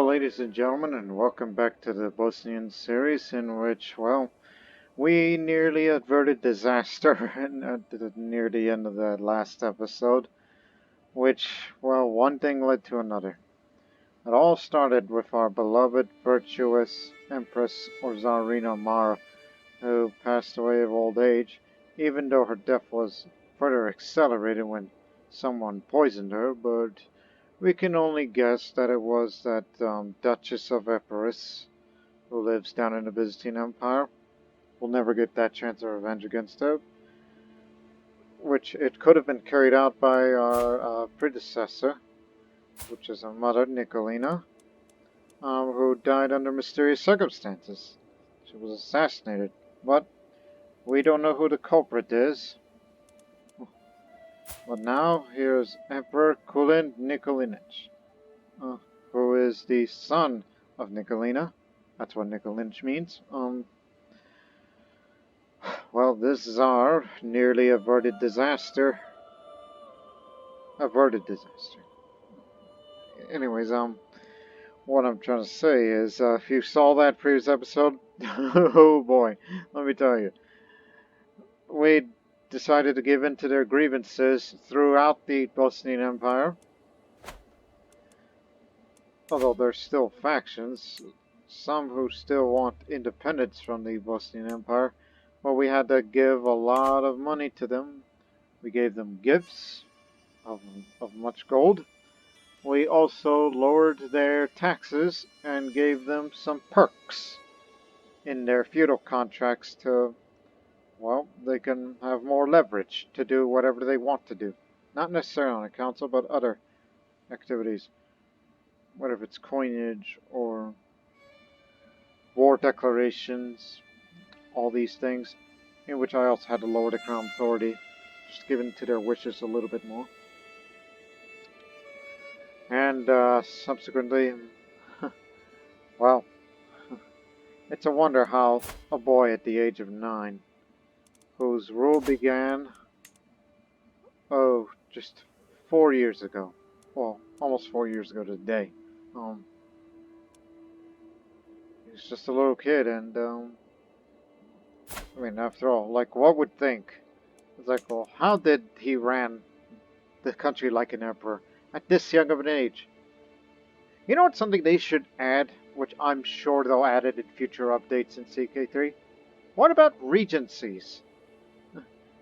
Hello, ladies and gentlemen, and welcome back to the Bosnian series, in which, well, we nearly averted disaster near the end of the last episode, which, well, one thing led to another. It all started with our beloved, virtuous Empress or Tsarina Mara, who passed away of old age, even though her death was further accelerated when someone poisoned her, but we can only guess that it was that Duchess of Epirus, who lives down in the Byzantine Empire. We'll never get that chance of revenge against her, which it could have been carried out by our predecessor, which is our mother, Nicolina, who died under mysterious circumstances. She was assassinated, but we don't know who the culprit is. But now, here's Emperor Kulin Nikolic, who is the son of Nicolina. That's what Nikolic means. Well, this Tsar nearly averted disaster. Anyways, what I'm trying to say is, if you saw that previous episode, oh boy, let me tell you. We decided to give in to their grievances throughout the Bosnian Empire. Although there's still factions, some who still want independence from the Bosnian Empire, well, we had to give a lot of money to them. We gave them gifts of much gold. We also lowered their taxes and gave them some perks in their feudal contracts to, well, they can have more leverage to do whatever they want to do. Not necessarily on a council, but other activities. Whether it's coinage or war declarations, all these things, in which I also had to lower the crown authority, just giving to their wishes a little bit more. And subsequently, well, it's a wonder how a boy at the age of 9, whose rule began, just 4 years ago, well, almost 4 years ago today. He's just a little kid, and I mean, after all, like, what would think? It's like, well, how did he ran the country like an emperor at this young of an age? You know what's something they should add, which I'm sure they'll add it in future updates in CK3? What about regencies?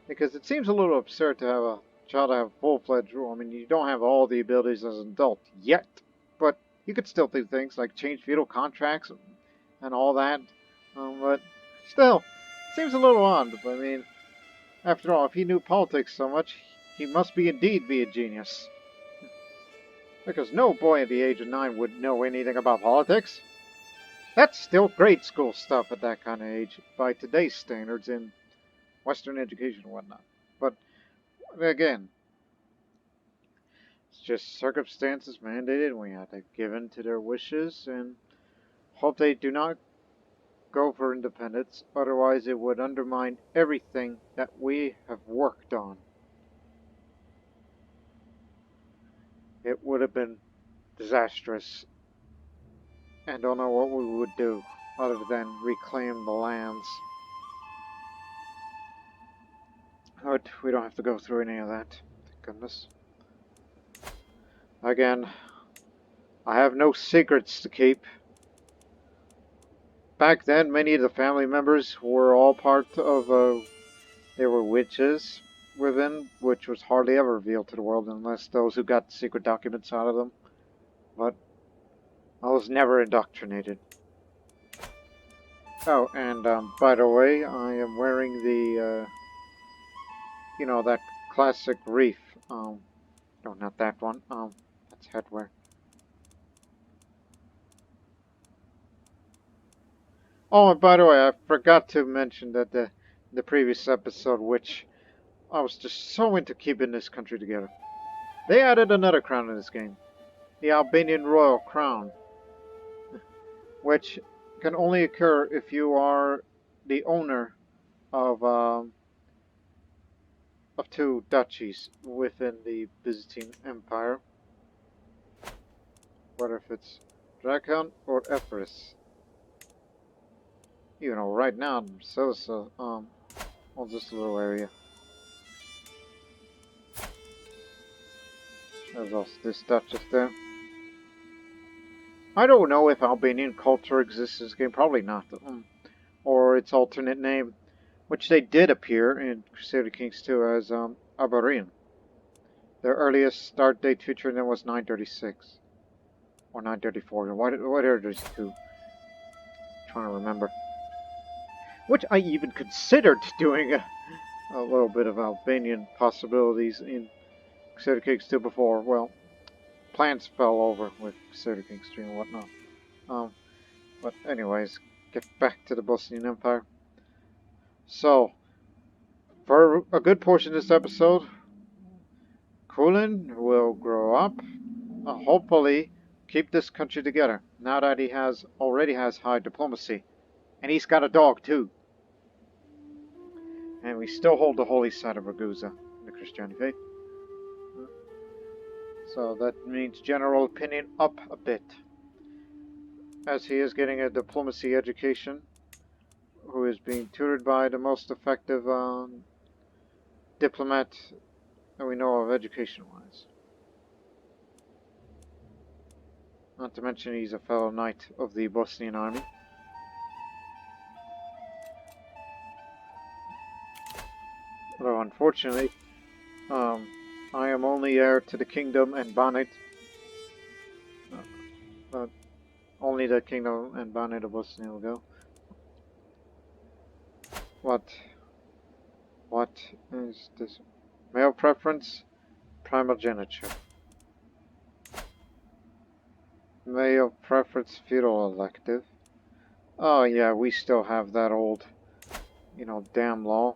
Because it seems a little absurd to have a child have full-fledged rule. I mean, you don't have all the abilities as an adult yet, but you could still do things like change feudal contracts and all that. But still, it seems a little odd. But I mean, after all, if he knew politics so much, he must indeed be a genius. Because no boy at the age of 9 would know anything about politics. That's still grade school stuff at that kind of age, by today's standards in Western education and whatnot. But, again, it's just circumstances mandated, and we had to give in to their wishes, and hope they do not go for independence, otherwise it would undermine everything that we have worked on. It would have been disastrous, and don't know what we would do other than reclaim the lands. But we don't have to go through any of that, thank goodness. Again, I have no secrets to keep. Back then, many of the family members were all part of, they were witches within, which was hardly ever revealed to the world unless those who got secret documents out of them. But I was never indoctrinated. Oh, and by the way, I am wearing the, you know, that classic reef. No, not that one. That's headwear. Oh, and by the way, I forgot to mention that the previous episode, which I was just so into keeping this country together. They added another crown in this game. The Albanian Royal Crown. Which can only occur if you are the owner of 2 duchies within the Byzantine Empire. Whether if it's Drakon or Epirus? You know, right now I'm on this little area. There's also this Duchess there. I don't know if Albanian culture exists in this game. Probably not. Or its alternate name, which they did appear in Crusader Kings 2 as Albanian. Their earliest start date featured then was 936 or 934. What are these two? Trying to remember. Which I even considered doing a little bit of Albanian possibilities in Crusader Kings 2 before. Well, plans fell over with Crusader Kings 3 and whatnot. But anyways, get back to the Bosnian Empire. So, for a good portion of this episode, Kulin will grow up, hopefully keep this country together, now that he already has high diplomacy. And he's got a dog too. And we still hold the holy site of Ragusa in the Christianity faith. So that means general opinion up a bit. As he is getting a diplomacy education, who is being tutored by the most effective diplomat that we know of education-wise. Not to mention he's a fellow knight of the Bosnian army. Although unfortunately, I am only heir to the kingdom and Banat. Only the kingdom and Banat of Bosnia will go. What is this? Male preference, primogeniture. Male preference, feudal elective. Oh yeah, we still have that old, damn law.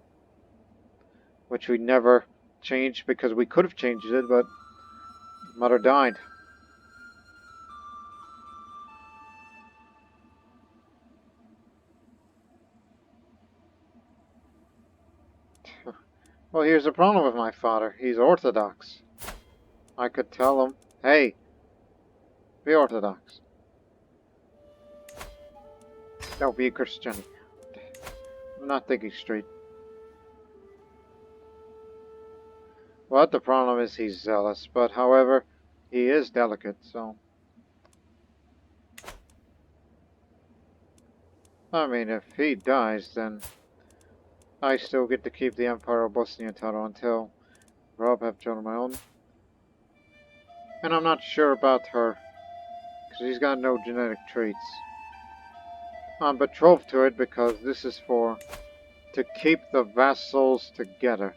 Which we never changed because we could have changed it, but mother died. Well, here's the problem with my father. He's Orthodox. I could tell him, hey, be Orthodox. No, be a Christian. I'm not thinking straight. Well, the problem is he's zealous, but however, he is delicate, so... I mean, if he dies, then I still get to keep the Empire of Bosnia title until Rob have children of my own. And I'm not sure about her, because he's got no genetic traits. I'm betrothed to it because this is to keep the vassals together.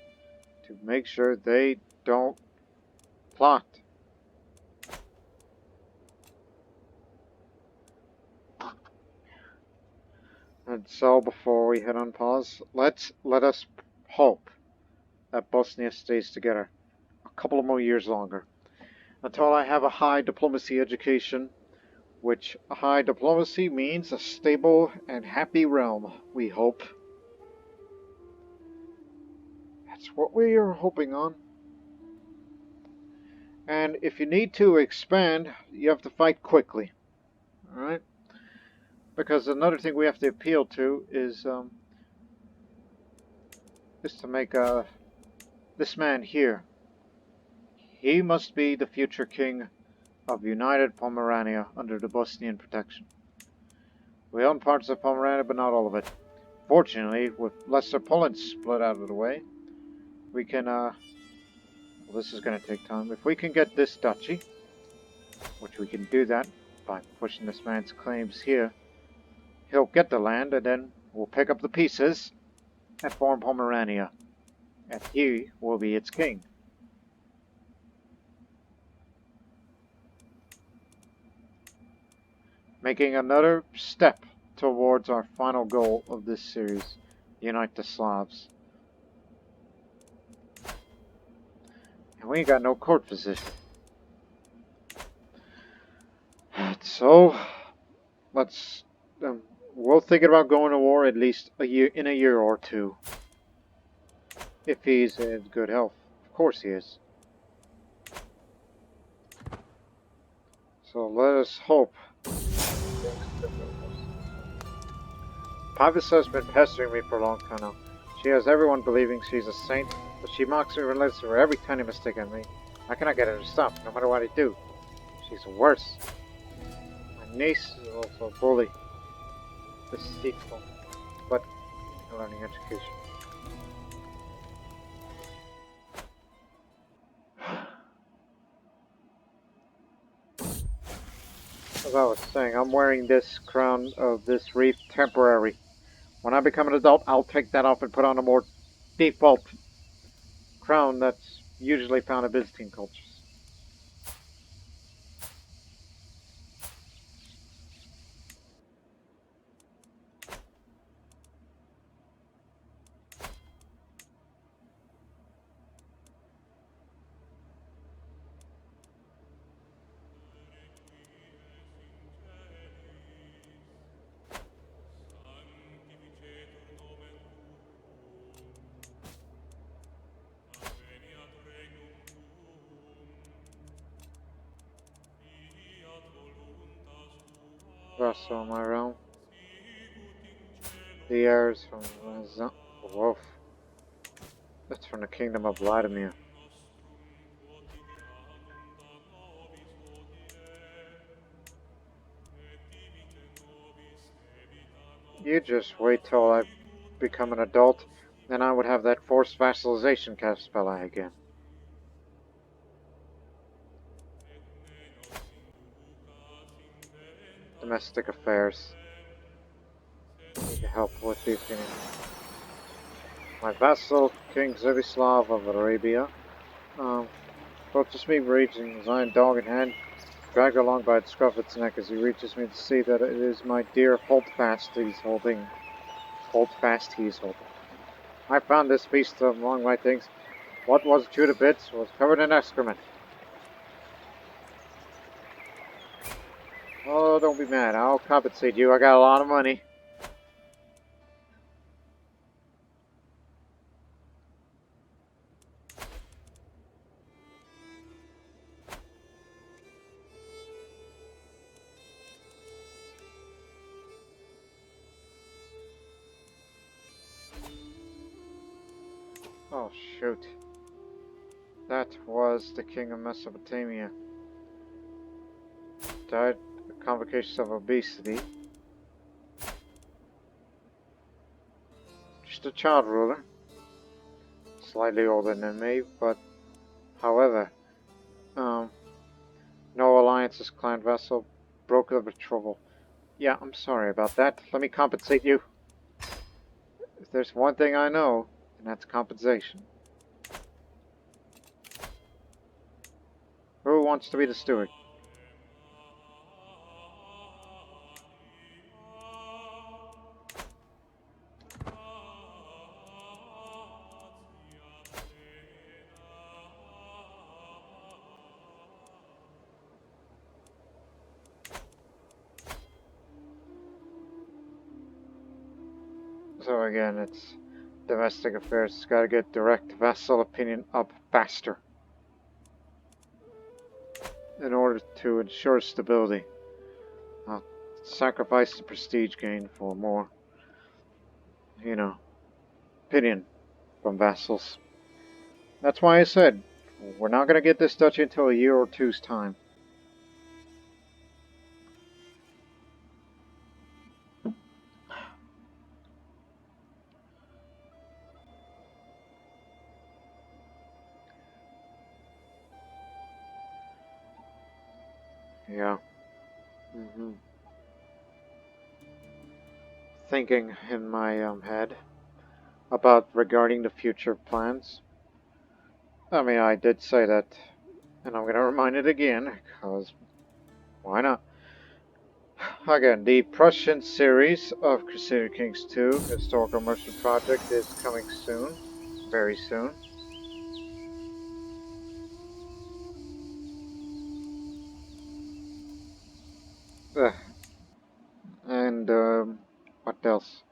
To make sure they don't plot. And so, before we hit on pause, let us hope that Bosnia stays together a couple of more years longer. Until I have a high diplomacy education, which high diplomacy means a stable and happy realm, we hope. That's what we are hoping on. And if you need to expand, you have to fight quickly. Alright? Because another thing we have to appeal to is to make this man here. He must be the future king of United Pomerania under the Bosnian protection. We own parts of Pomerania, but not all of it. Fortunately, with Lesser Poland split out of the way, we can, well, this is going to take time. If we can get this duchy, which we can do that by pushing this man's claims here, he'll get the land, and then we'll pick up the pieces and form Pomerania, and he will be its king. Making another step towards our final goal of this series, unite the Slavs. And we ain't got no court physician. So, we'll think about going to war at least in a year or two. If he's in good health. Of course he is. So let us hope. Pavisa has been pestering me for a long time now. She has everyone believing she's a saint, but she mocks me relentlessly for every tiny mistake I make. I cannot get her to stop, no matter what I do. She's worse. My niece is also a bully. Deceitful, but a learning education. As I was saying, I'm wearing this crown of this wreath temporary. When I become an adult, I'll take that off and put on a more default crown that's usually found in Byzantine cultures. Vassal of my realm. The heirs from Wolf. That's from the kingdom of Vladimir. You just wait till I become an adult, and I would have that forced vassalization cast spell again. Domestic affairs. Need help with the opinion. My vassal, King Zivislav of Arabia, approaches me raging his iron dog in hand, dragged along by the scruff of its neck as he reaches me to see that it is my dear Holdfast he's holding. Holdfast he's holding. I found this beast among my things. What was chewed to bits was covered in excrement. Oh, don't be mad. I'll compensate you. I got a lot of money. Oh, shoot. That was the king of Mesopotamia. Died of complications of obesity. Just a child ruler. Slightly older than me, but however, no alliances, clan vassal, broke the betrothal. Yeah, I'm sorry about that. Let me compensate you. If there's one thing I know, and that's compensation. Who wants to be the steward? So again, it's domestic affairs. It's got to get direct vassal opinion up faster in order to ensure stability. I'll sacrifice the prestige gain for more, opinion from vassals. That's why I said we're not going to get this duchy until a year or two's time. Yeah. Thinking in my head about regarding the future plans. I mean, I did say that, and I'm going to remind it again, because why not? Again, the Prussian series of Crusader Kings 2 Historical Merchant Project is coming soon. Very soon. And, what else?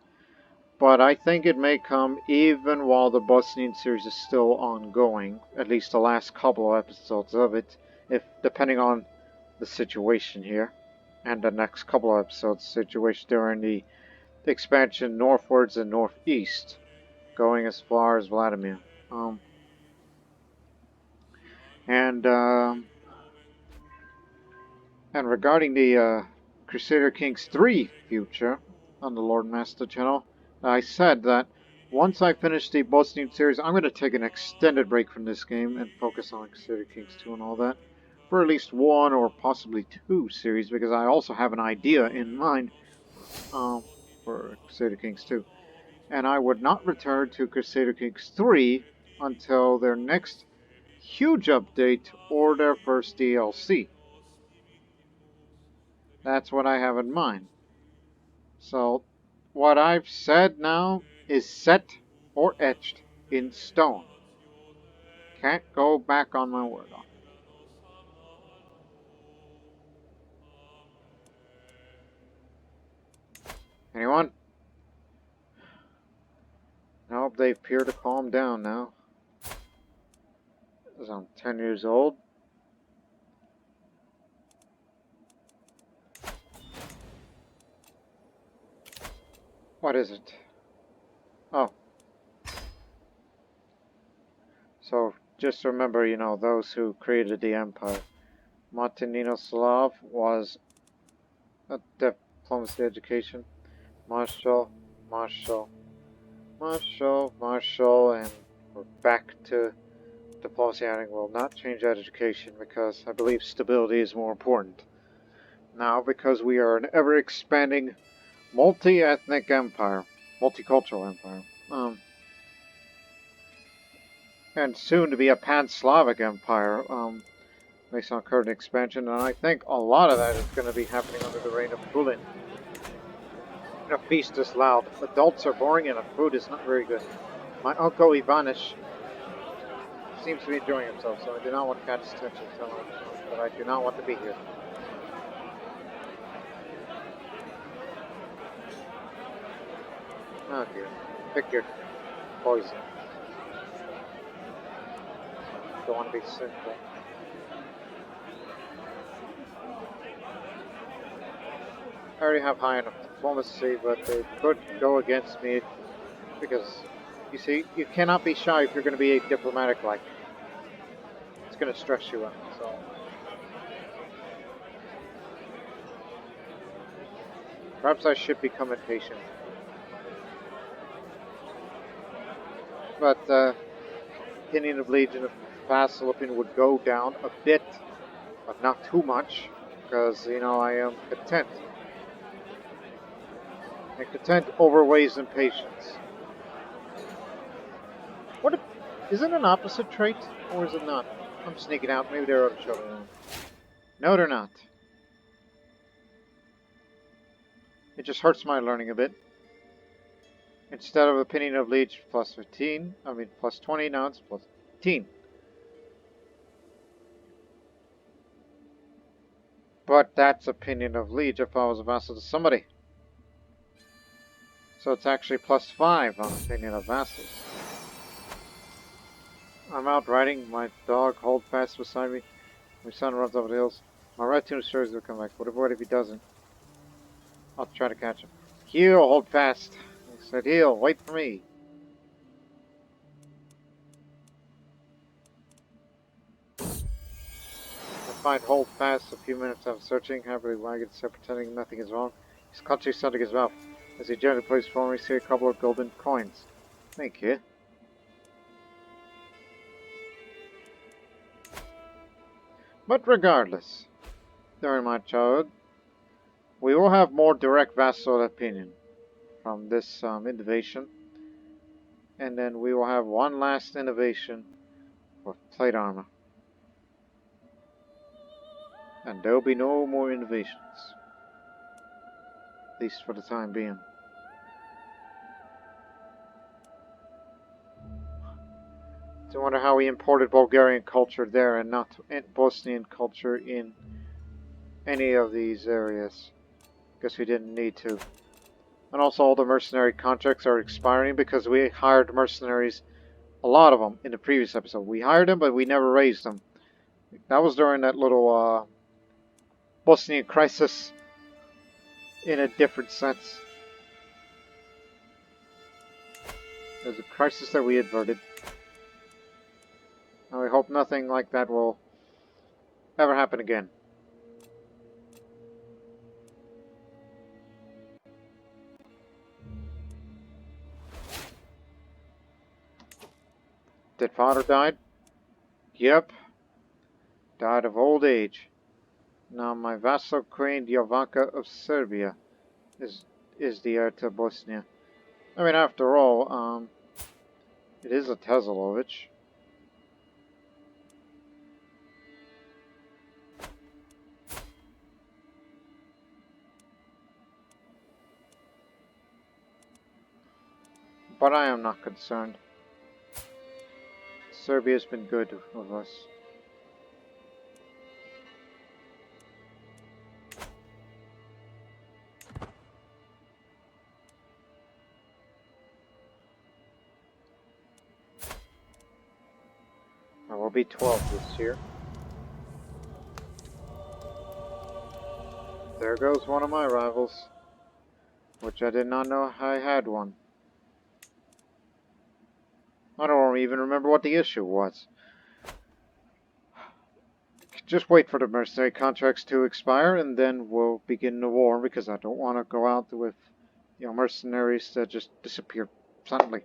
But I think it may come even while the Bosnian series is still ongoing, at least the last couple of episodes of it, if depending on the situation here, and the next couple of episodes situation during the expansion northwards and northeast, going as far as Vladimir. And regarding the Crusader Kings 3 future on the Lord Master channel, I said that once I finish the Bosnian series, I'm going to take an extended break from this game and focus on Crusader Kings 2 and all that for at least one or possibly two series, because I also have an idea in mind for Crusader Kings 2. And I would not return to Crusader Kings 3 until their next huge update or their first DLC. That's what I have in mind. So, what I've said now is set or etched in stone. Can't go back on my word on it. Anyone? Nope, they appear to calm down now. Because I'm 10 years old. What is it? Oh. So, just remember, you know, those who created the empire. Martinino Slav was a diplomacy education. Marshall, and we're back to diplomacy. I will not change that education because I believe stability is more important. Now, because we are an ever-expanding multi-ethnic empire, multicultural empire, and soon to be a pan-Slavic empire, based on current expansion, and I think a lot of that is going to be happening under the reign of Kulin. A feast is loud, adults are boring, and the food is not very good. My uncle Ivanish seems to be enjoying himself, so I do not want to catch his attention, tell him that I do not want to be here. Oh dear. Pick your poison. Don't want to be sinful. I already have high enough diplomacy, but they could go against me because, you see, you cannot be shy if you're going to be diplomatic like. It's going to stress you out, so. Perhaps I should become impatient. But, opinion of Legion of Vassal opinion would go down a bit, but not too much, because, you know, I am content. And content overweighs impatience. Is it an opposite trait, or is it not? I'm sneaking out. Maybe there are other children. No, they're not. It just hurts my learning a bit. Instead of opinion of Liege plus 15, I mean plus 20, now it's plus 15. But that's opinion of Liege if I was a vassal to somebody. So it's actually plus 5 on opinion of vassals. I'm out riding, my dog hold fast beside me. My son runs over the hills. My raccoon sure he'll come back. What if he doesn't? I'll try to catch him. Heel, hold fast. I said heel, wait for me. I find hold fast a few minutes after searching. Happily wagging, pretending nothing is wrong. He's clutching something in his mouth. As he gently plays for me, see a couple of golden coins. Thank you. But regardless, during my childhood, we will have more direct vassal opinion from this innovation. And then we will have one last innovation for plate armor. And there will be no more innovations. At least for the time being. I wonder how we imported Bulgarian culture there and not Bosnian culture in any of these areas. Guess we didn't need to. And also all the mercenary contracts are expiring because we hired mercenaries, a lot of them, in the previous episode. We hired them, but we never raised them. That was during that little Bosnian crisis in a different sense. There's a crisis that we averted. And we hope nothing like that will ever happen again. Did father died? Yep. Died of old age. Now my vassal Queen Jovanka of Serbia is the heir to Bosnia. I mean, after all, it is a Tezelovich. But I am not concerned. Serbia's been good with us. I will be 12 this year. There goes one of my rivals, which I did not know I had one. I don't even remember what the issue was. Just wait for the mercenary contracts to expire and then we'll begin the war, because I don't want to go out with, mercenaries that just disappear suddenly.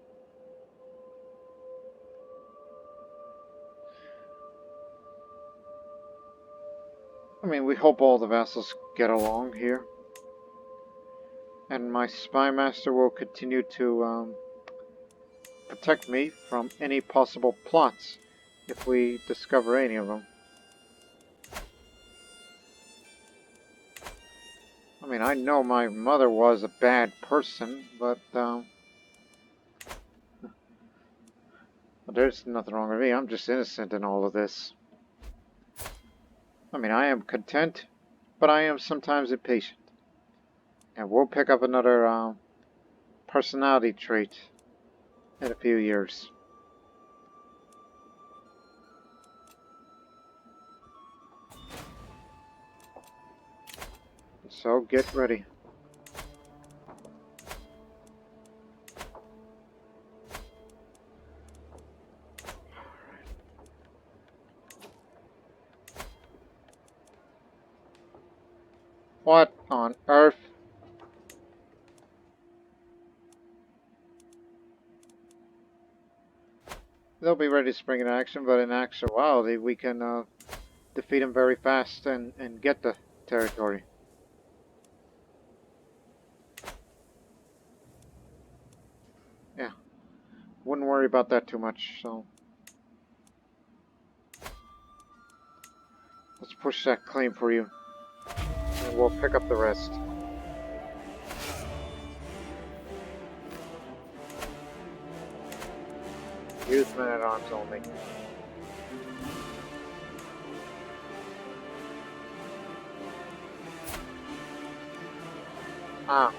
I mean, we hope all the vassals get along here. And my spy master will continue to protect me from any possible plots if we discover any of them. I mean, I know my mother was a bad person, but there's nothing wrong with me. I'm just innocent in all of this. I mean, I am content, but I am sometimes impatient. And we'll pick up another personality trait in a few years. So get ready. What on earth? They'll be ready to spring into action, but in actuality, we can defeat them very fast and get the territory. Yeah, wouldn't worry about that too much, so... Let's push that claim for you, and we'll pick up the rest. Use men-at-arms only. Ah,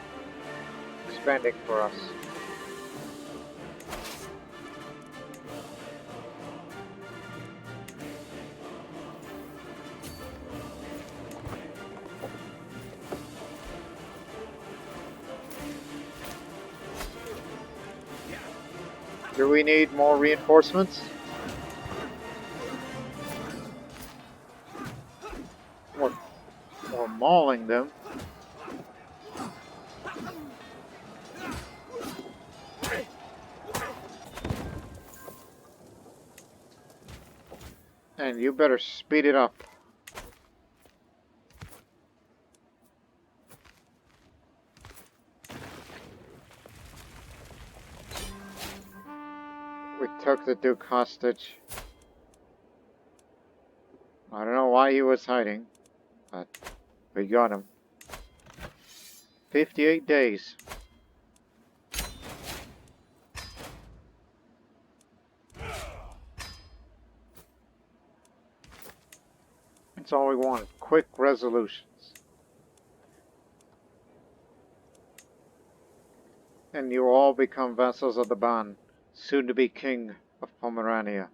expanding for us. Do we need more reinforcements? Or mauling them? And you better speed it up. We took the Duke hostage. I don't know why he was hiding, but we got him. 58 days. That's all we wanted. Quick resolutions. And you all become vassals of the Ban, soon to be king of Pomerania.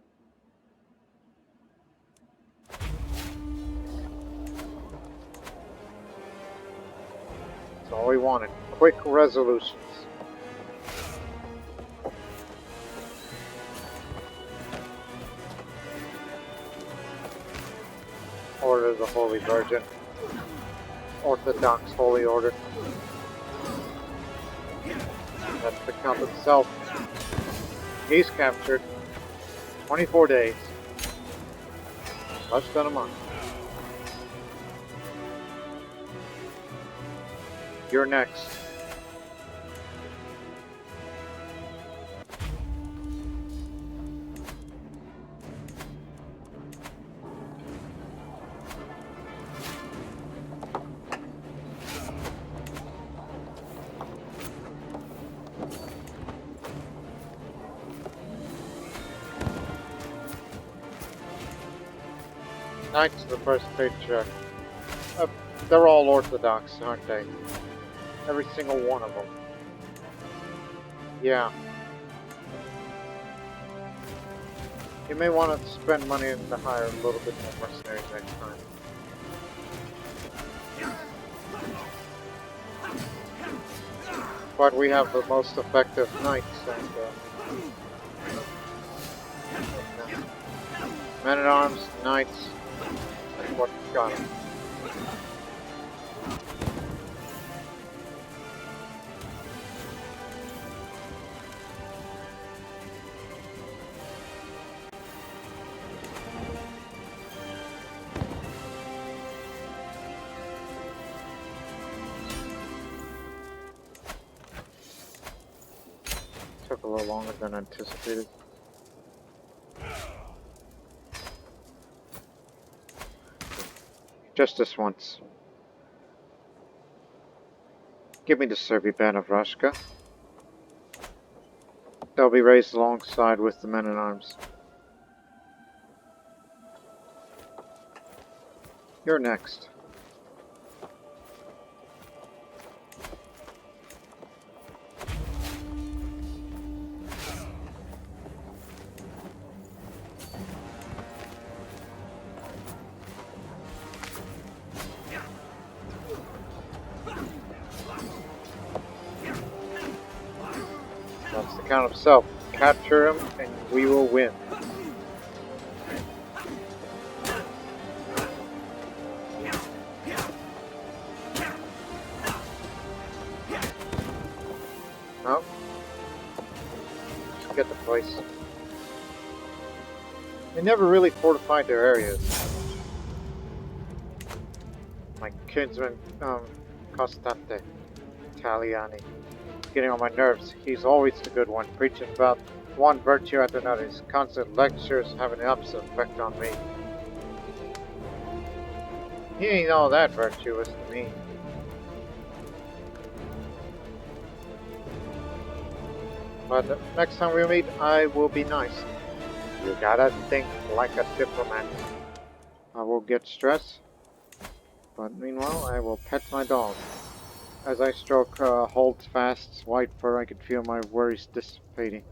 That's all we wanted. Quick resolutions. Order of the Holy Virgin. Orthodox Holy Order. That's the Count himself. He's captured. 24 days. Less than a month. You're next. Knights the first paycheck. They're all Orthodox, aren't they? Every single one of them. Yeah. You may want to spend money to hire a little bit more mercenaries next time. But we have the most effective knights and men-at-arms, knights, that's what got them. Took a little longer than anticipated. Just this once. Give me the Serbi band of Rashka. They'll be raised alongside with the men-at-arms. You're next. That's the Count himself. Capture him and we will win. No. Just get the place. They never really fortified their areas. My kinsman, Costante, Italiani. Getting on my nerves. He's always the good one, preaching about one virtue after another. His constant lectures have an opposite effect on me. He ain't all that virtuous to me. But the next time we meet, I will be nice. You gotta think like a diplomat. I will get stressed, but meanwhile, I will pet my dog. As I stroke Holdfast's white fur, I could feel my worries dissipating.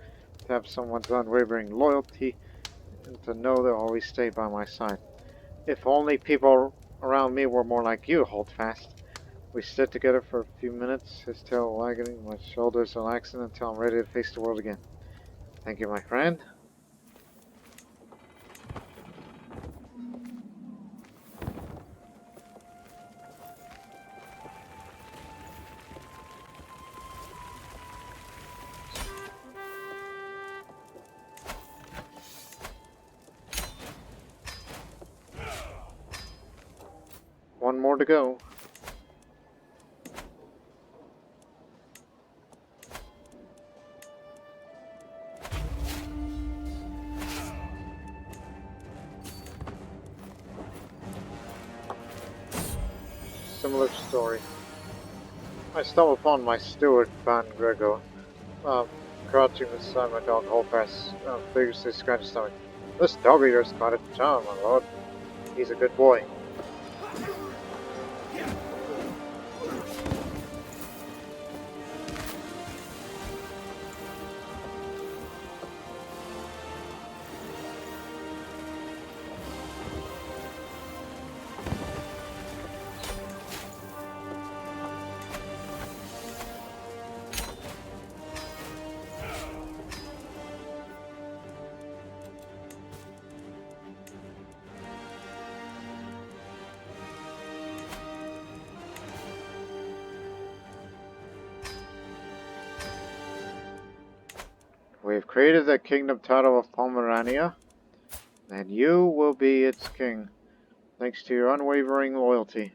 To have someone's unwavering loyalty, and to know they'll always stay by my side. If only people around me were more like you, Holdfast. We sit together for a few minutes, his tail wagging, my shoulders relaxing until I'm ready to face the world again. Thank you, my friend. One more to go. Similar story. I stumbled upon my steward, Van Grego, crouching beside my dog Holdfast, vigorously scratching his stomach. This dog eater's got a charm, my lord. He's a good boy. We've created the kingdom title of Pomerania, and you will be its king, thanks to your unwavering loyalty.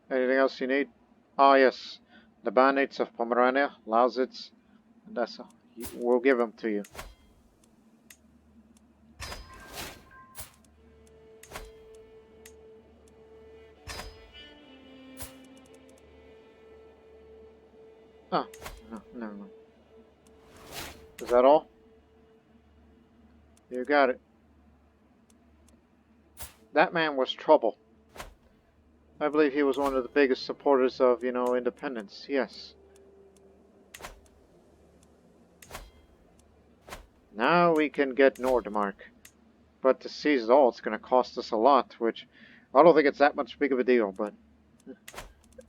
Anything else you need? Ah, yes. The Band-Aids of Pomerania, Lausitz, and that's all. We'll give them to you. Oh, no, never mind. Is that all? You got it. That man was trouble. I believe he was one of the biggest supporters of, independence. Yes. Now we can get Nordmark. But to seize it all, it's going to cost us a lot, which I don't think it's that much big of a deal, but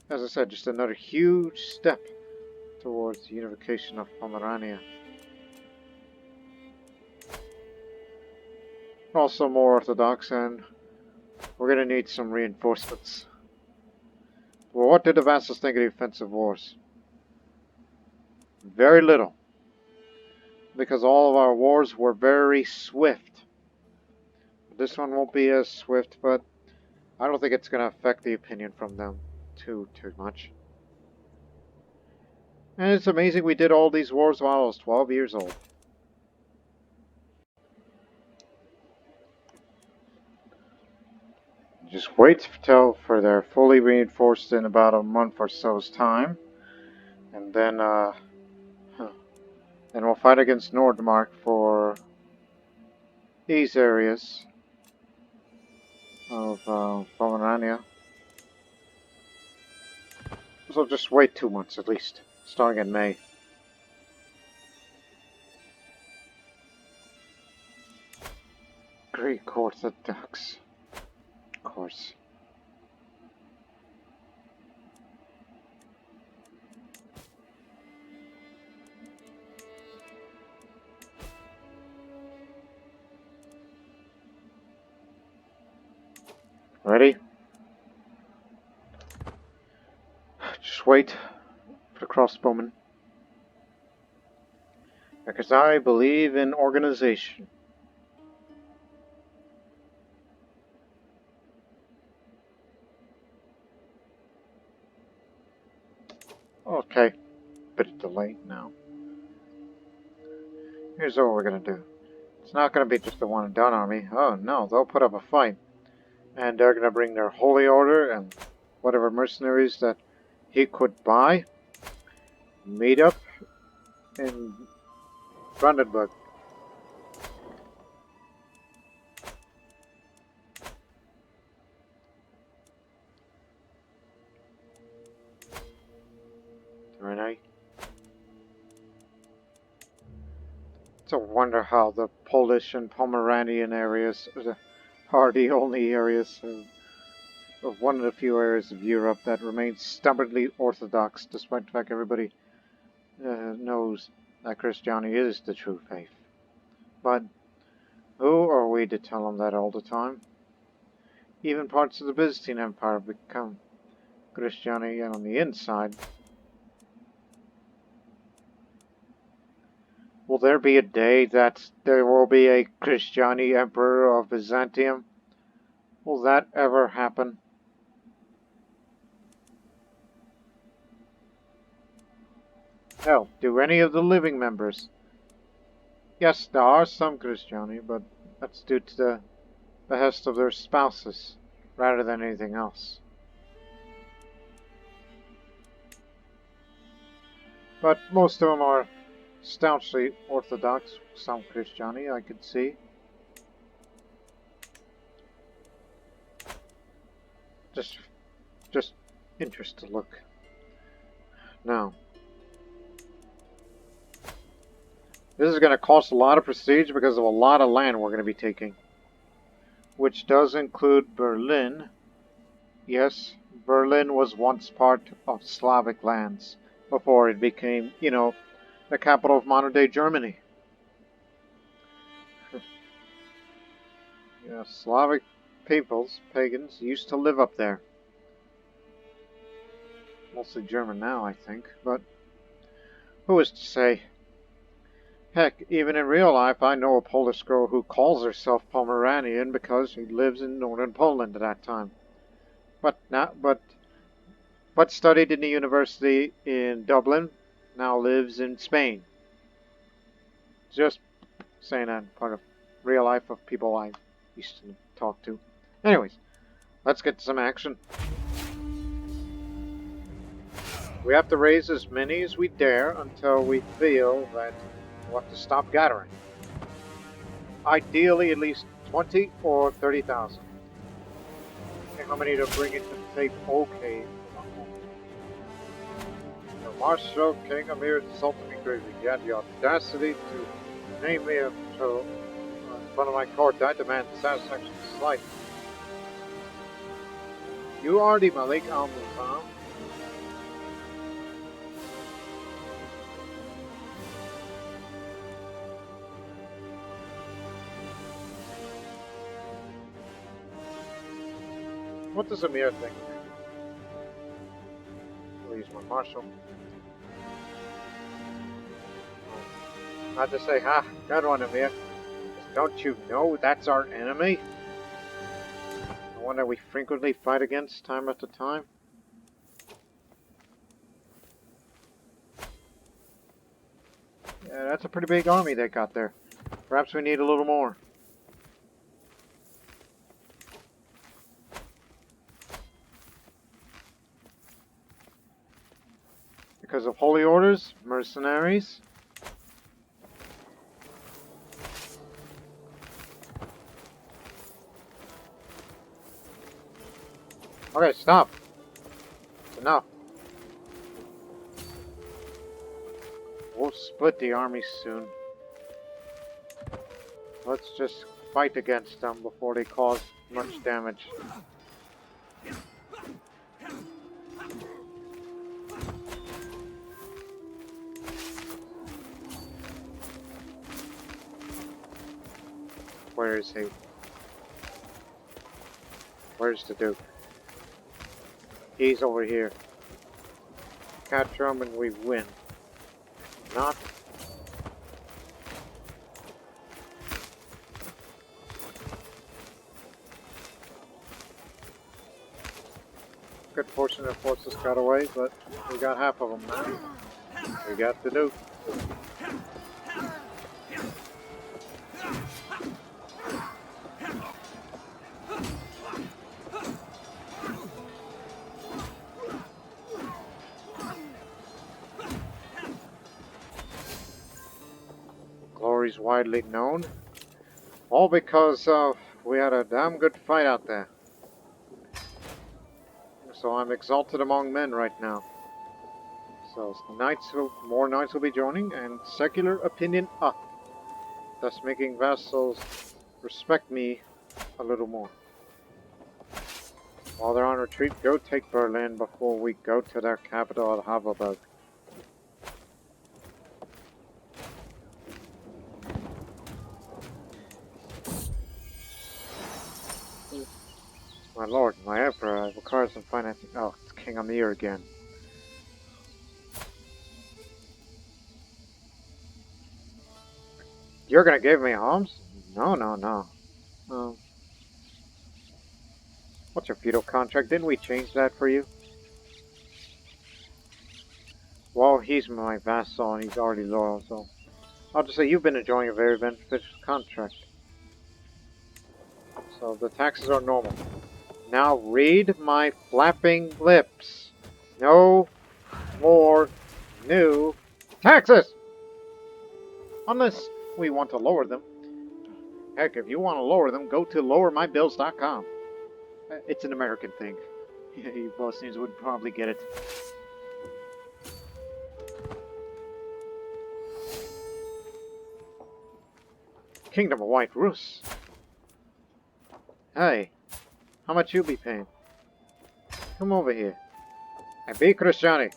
as I said, just another huge step towards the unification of Pomerania. Also more orthodox, and we're going to need some reinforcements. Well, what did the vassals think of the offensive wars? Very little. Because all of our wars were very swift. This one won't be as swift, but I don't think it's going to affect the opinion from them too much. And it's amazing we did all these wars while I was 12 years old. Just wait till they're fully reinforced in about a month or so's time. And then, and we'll fight against Nordmark for these areas of Pomerania. So just wait 2 months at least, starting in May. Greek Orthodox. Of course. Ready? Just wait for the crossbowmen. Because I believe in organization. Okay, bit of delay now. Here's what we're gonna do. It's not gonna be just a one and done army. Oh no, they'll put up a fight. And they're gonna bring their holy order and whatever mercenaries that he could buy. Meet up in Brandenburg. Renee. It's a wonder how the Polish and Pomeranian areas are the only areas of one of the few areas of Europe that remain stubbornly Orthodox, despite the fact everybody knows that Christianity is the true faith. But who are we to tell them that all the time? Even parts of the Byzantine Empire become Christianity on the inside. Will there be a day that there will be a Christianity Emperor of Byzantium? Will that ever happen? Hell, do any of the living members? Yes, there are some Christianity, but that's due to the behest of their spouses, rather than anything else. But most of them are staunchly Orthodox, some Christianity, I could see. Just interest to look. Now, this is going to cost a lot of prestige because of a lot of land we're going to be taking. Which does include Berlin. Yes, Berlin was once part of Slavic lands before it became, the capital of modern-day Germany. Yeah, Slavic peoples, pagans, used to live up there. mostly German now, I think, but who is to say? Heck, even in real life, I know a Polish girl who calls herself Pomeranian because she lives in northern Poland at that time. But studied in the university in Dublin, now lives in Spain. Just saying that part of real life of people I used to talk to. Anyways, let's get to some action. We have to raise as many as we dare until we feel that we'll have to stop gathering. Ideally, at least 20 or 30,000. Okay, how many to bring into the tape? Okay. The Marshal King Amir insulted me greatly. He had the audacity to name me in front of my court. I demand satisfaction slight. You are the Malik al-Muzam. What does Amir think? Please, my marshal. Not to say, ha, good one, Amir. Don't you know that's our enemy? The one that we frequently fight against time after time? Yeah, that's a pretty big army they got there. Perhaps we need a little more. Because of holy orders, mercenaries. Okay, stop. It's enough. We'll split the army soon. Let's just fight against them before they cause much damage. Where is he? Where's the Duke? He's over here. Capture him and we win. Not. Good portion of forces got away, but we got half of them now. We got the Duke. Glory's widely known. All because we had a damn good fight out there. So I'm exalted among men right now. So more knights will be joining, and secular opinion up, thus making vassals respect me a little more. While they're on retreat, go take Berlin before we go to their capital at Havelberg. My lord, my emperor requires some financing. Oh, it's King Amir again. You're gonna give me alms? No, no, no. What's your feudal contract? Didn't we change that for you? Well, he's my vassal and he's already loyal, so I'll just say you've been enjoying a very beneficial contract. So the taxes are normal. Now read my flapping lips. No more new taxes! Unless we want to lower them. Heck, if you want to lower them, go to lowermybills.com. It's an American thing. You Bosnians would probably get it. Kingdom of White Rus. Hey, how much you be paying? Come over here. And be Christiani.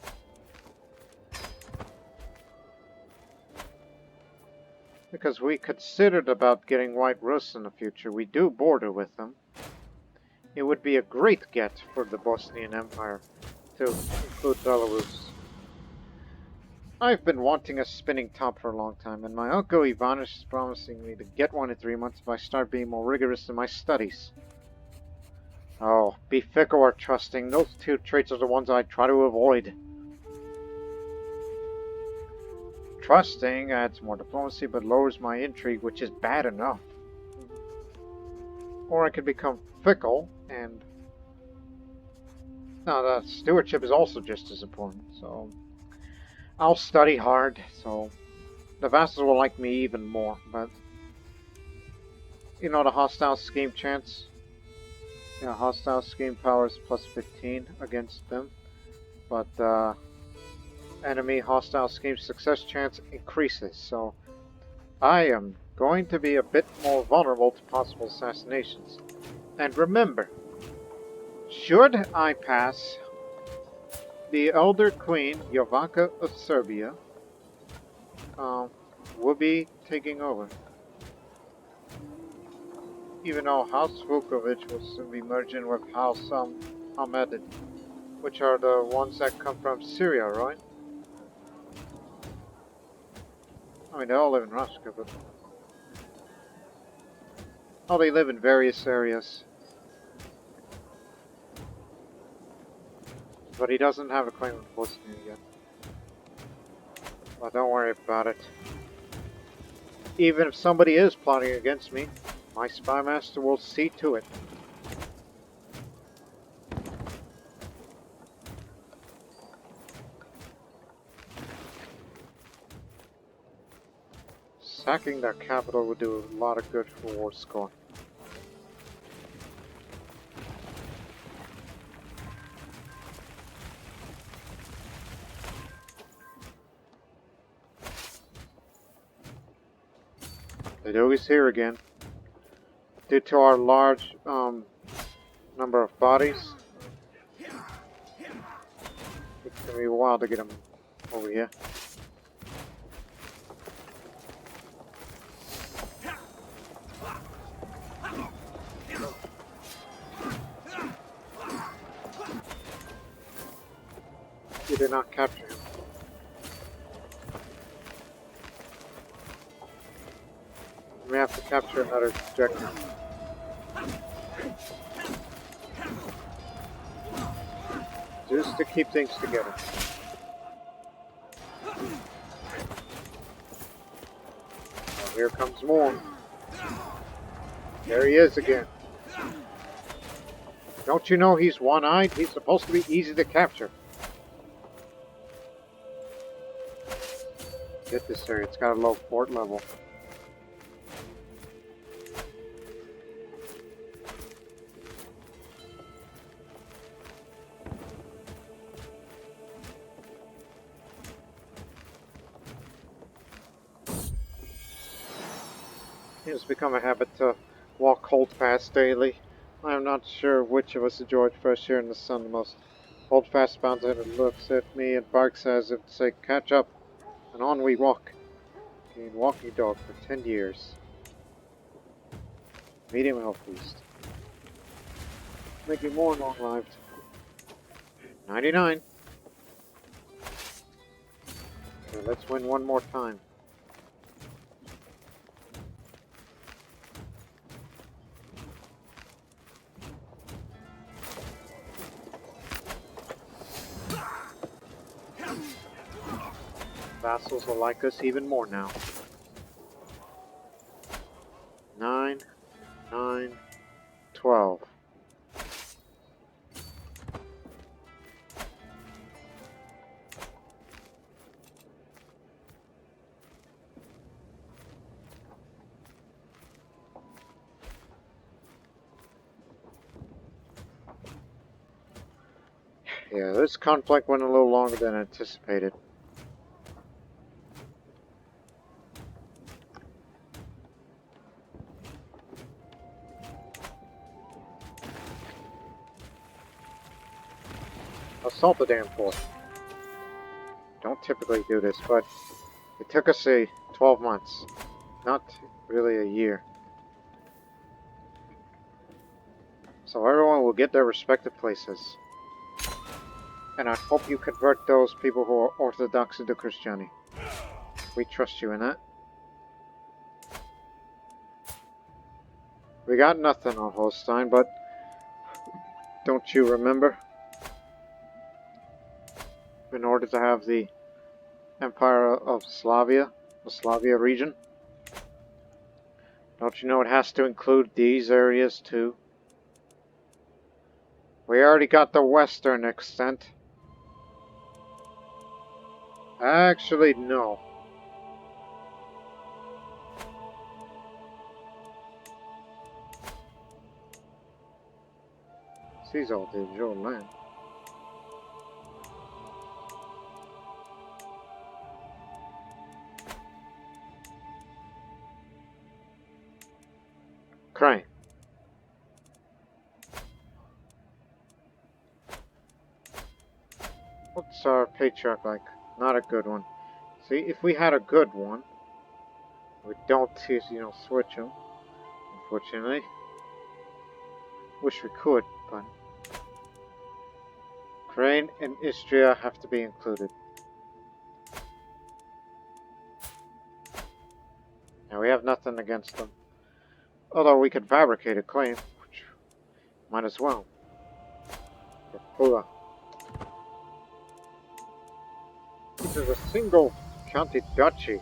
Because we considered about getting White Rus in the future. We do border with them. It would be a great get for the Bosnian Empire. to include Belarus. I've been wanting a spinning top for a long time, and my uncle Ivanish is promising me to get one in 3 months if I start being more rigorous in my studies. Oh, be fickle or trusting. Those two traits are the ones I try to avoid. Trusting adds more diplomacy but lowers my intrigue, which is bad enough. Or I could become fickle, and... no, the stewardship is also just as important, so... I'll study hard, so... the vassals will like me even more, but... you know the hostile scheme chance? Yeah, hostile scheme power is plus 15 against them, but enemy hostile scheme success chance increases, so I am going to be a bit more vulnerable to possible assassinations. And remember, should I pass, the elder queen, Jovanka of Serbia, will be taking over. Even though House Vukovic will soon be merging with House Hamedid, which are the ones that come from Syria, right? I mean, they all live in Russia, but... oh, they live in various areas. But he doesn't have a claim in Bosnia yet. But don't worry about it. Even if somebody is plotting against me, my spy master will see to it. Sacking their capital would do a lot of good for war score. The Dogi's here again. Due to our large number of bodies, it's gonna be a while to get them over here. You did not capture him. We have to capture another objective. Just to keep things together. Oh, here comes more. There he is again. Don't you know he's one-eyed? He's supposed to be easy to capture. Get this area. It's got a low fort level. It's become a habit to walk Holdfast daily. I am not sure which of us enjoyed fresh air in the sun the most. Holdfast bounds in and looks at me and barks as if to say, catch up. And on we walk. Being walking dog for 10 years. Medium health boost. Making more long-lived. 99. Okay, let's win one more time. Vassals will like us even more now. 9, 9, 12. Yeah, this conflict went a little longer than anticipated. Assault the damn fort. Don't typically do this, but it took us 12 months. Not really a year. So everyone will get their respective places. And I hope you convert those people who are Orthodox into Christianity. We trust you in that. We got nothing on Holstein, but don't you remember? In order to have the Empire of Slavia, the Slavia region, don't you know it has to include these areas too? We already got the western extent. Actually, no. These all did your land. Crane. What's our patriarch like? Not a good one. See, if we had a good one, we don't, switch them. Unfortunately. Wish we could, but Crane and Istria have to be included. Now we have nothing against them. Although we could fabricate a claim, which might as well. Pula. This is a single county duchy,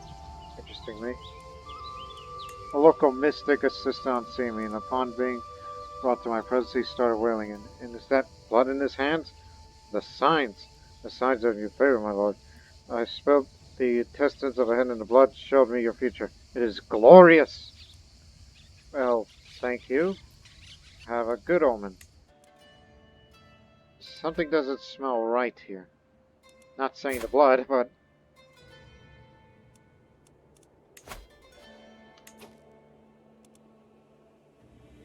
interestingly. A local mystic assisted on seeing me, and upon being brought to my presence, he started wailing. And is that blood in his hands? The signs of your favor, my lord. I spelled the intestines of a hen in the blood, showed me your future. It is glorious. Well, thank you. Have a good omen. Something doesn't smell right here. Not saying the blood, but...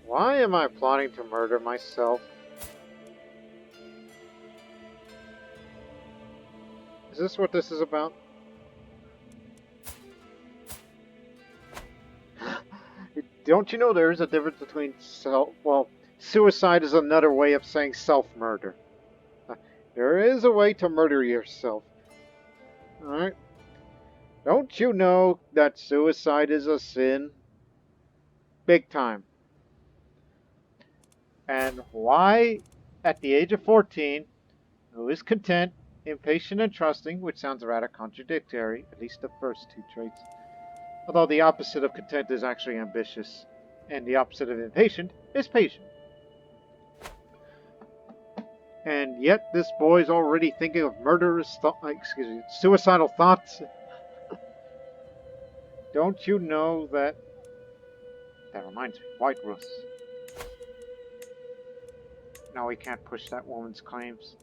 Why am I plotting to murder myself? Is this what this is about? Don't you know there is a difference between suicide is another way of saying self-murder. There is a way to murder yourself. Alright? Don't you know that suicide is a sin? Big time. And why, at the age of 14, who is content, impatient, and trusting, which sounds rather contradictory, at least the first two traits. Although the opposite of content is actually ambitious, and the opposite of impatient is patient. And yet this boy's already thinking of suicidal thoughts. Don't you know that... That reminds me, White Rus. No, we can't push that woman's claims.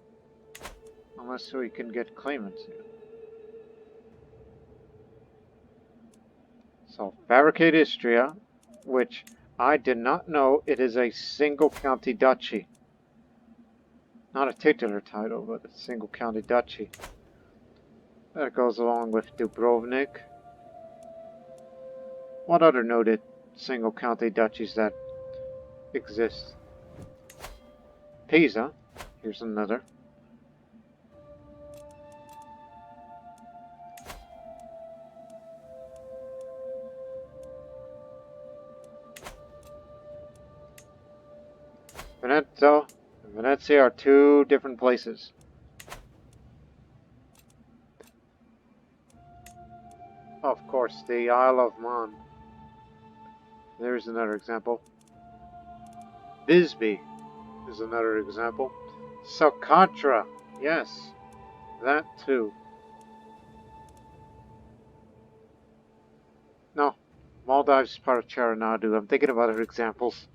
Unless we can get claimants here. So, fabricate Istria, which I did not know it is a single county duchy. Not a titular title, but a single county duchy. That goes along with Dubrovnik. What other noted single county duchies that exist? Pisa. Here's another. Veneto and Venezia are two different places. Of course, the Isle of Man. There's another example. Bisbee is another example. Socotra, yes, that too. No, Maldives is part of Charanadu. I'm thinking of other examples.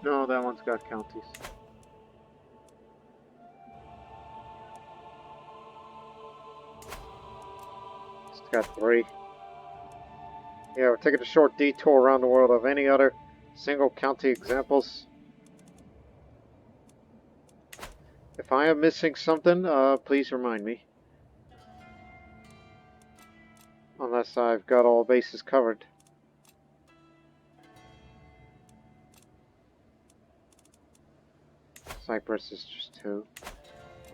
No, that one's got counties. It's got 3. Yeah, we're taking a short detour around the world. Of any other single county examples? If I am missing something, please remind me. Unless I've got all bases covered. Cyprus is just 2,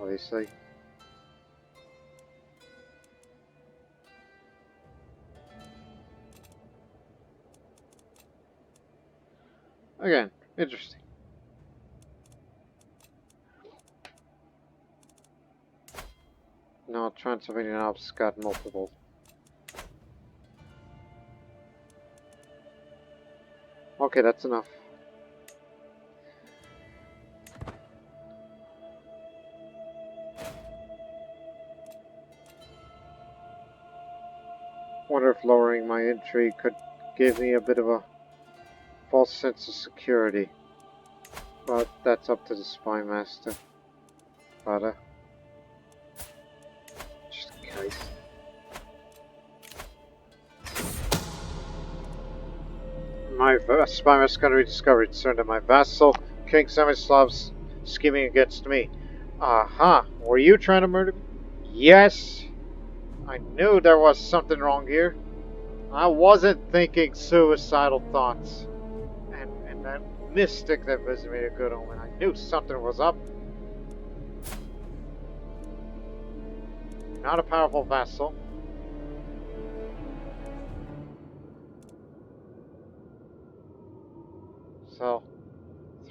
obviously. Again, interesting. No, Transylvanian Alps got multiple. Okay, that's enough. Wonder if lowering my intrigue could give me a bit of a false sense of security. But that's up to the spy master. But, just in case. My spy master can be discovered concerned that my vassal, King Semislav's scheming against me. Aha! Were you trying to murder me? Yes! I knew there was something wrong here. I wasn't thinking suicidal thoughts. And that mystic that visited me a good omen. I knew something was up. Not a powerful vassal. So,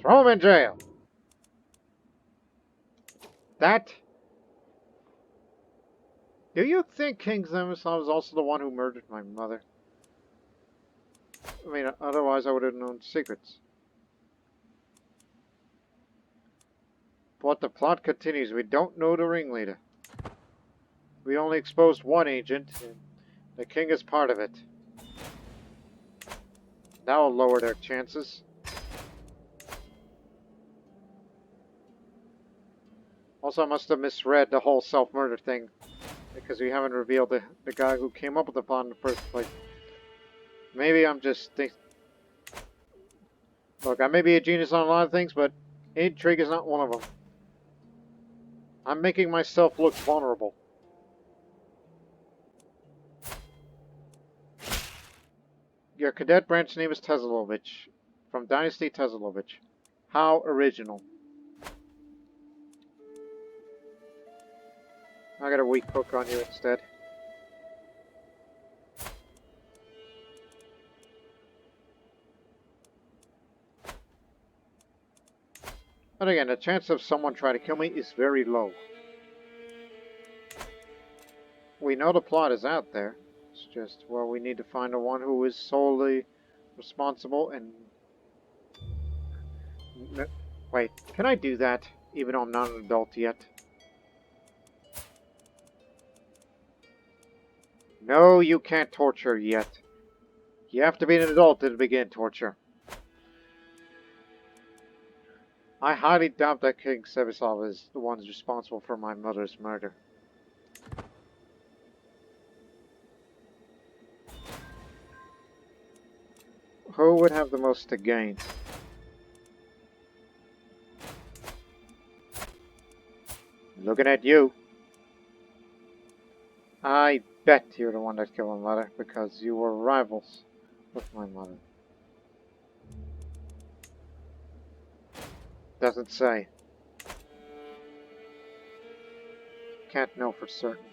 throw him in jail. That? Do you think King Zemislav is also the one who murdered my mother? I mean, otherwise I would have known secrets. But the plot continues. We don't know the ringleader. We only exposed one agent, and the king is part of it. That will lower their chances. Also, I must have misread the whole self-murder thing, because we haven't revealed the guy who came up with the plot in the first place. Maybe I'm just Look, I may be a genius on a lot of things, but intrigue is not one of them. I'm making myself look vulnerable. Your cadet branch name is Teslovich, from Dynasty Teslovich. How original. I got a weak hook on you instead. But again, the chance of someone trying to kill me is very low. We know the plot is out there. It's just, well, we need to find the one who is solely responsible and... Wait, can I do that, even though I'm not an adult yet? No, you can't torture yet. You have to be an adult to begin torture. I highly doubt that King Sevislav is the one responsible for my mother's murder. Who would have the most to gain? Looking at you. I bet you're the one that killed my mother, because you were rivals with my mother. Doesn't say. Can't know for certain.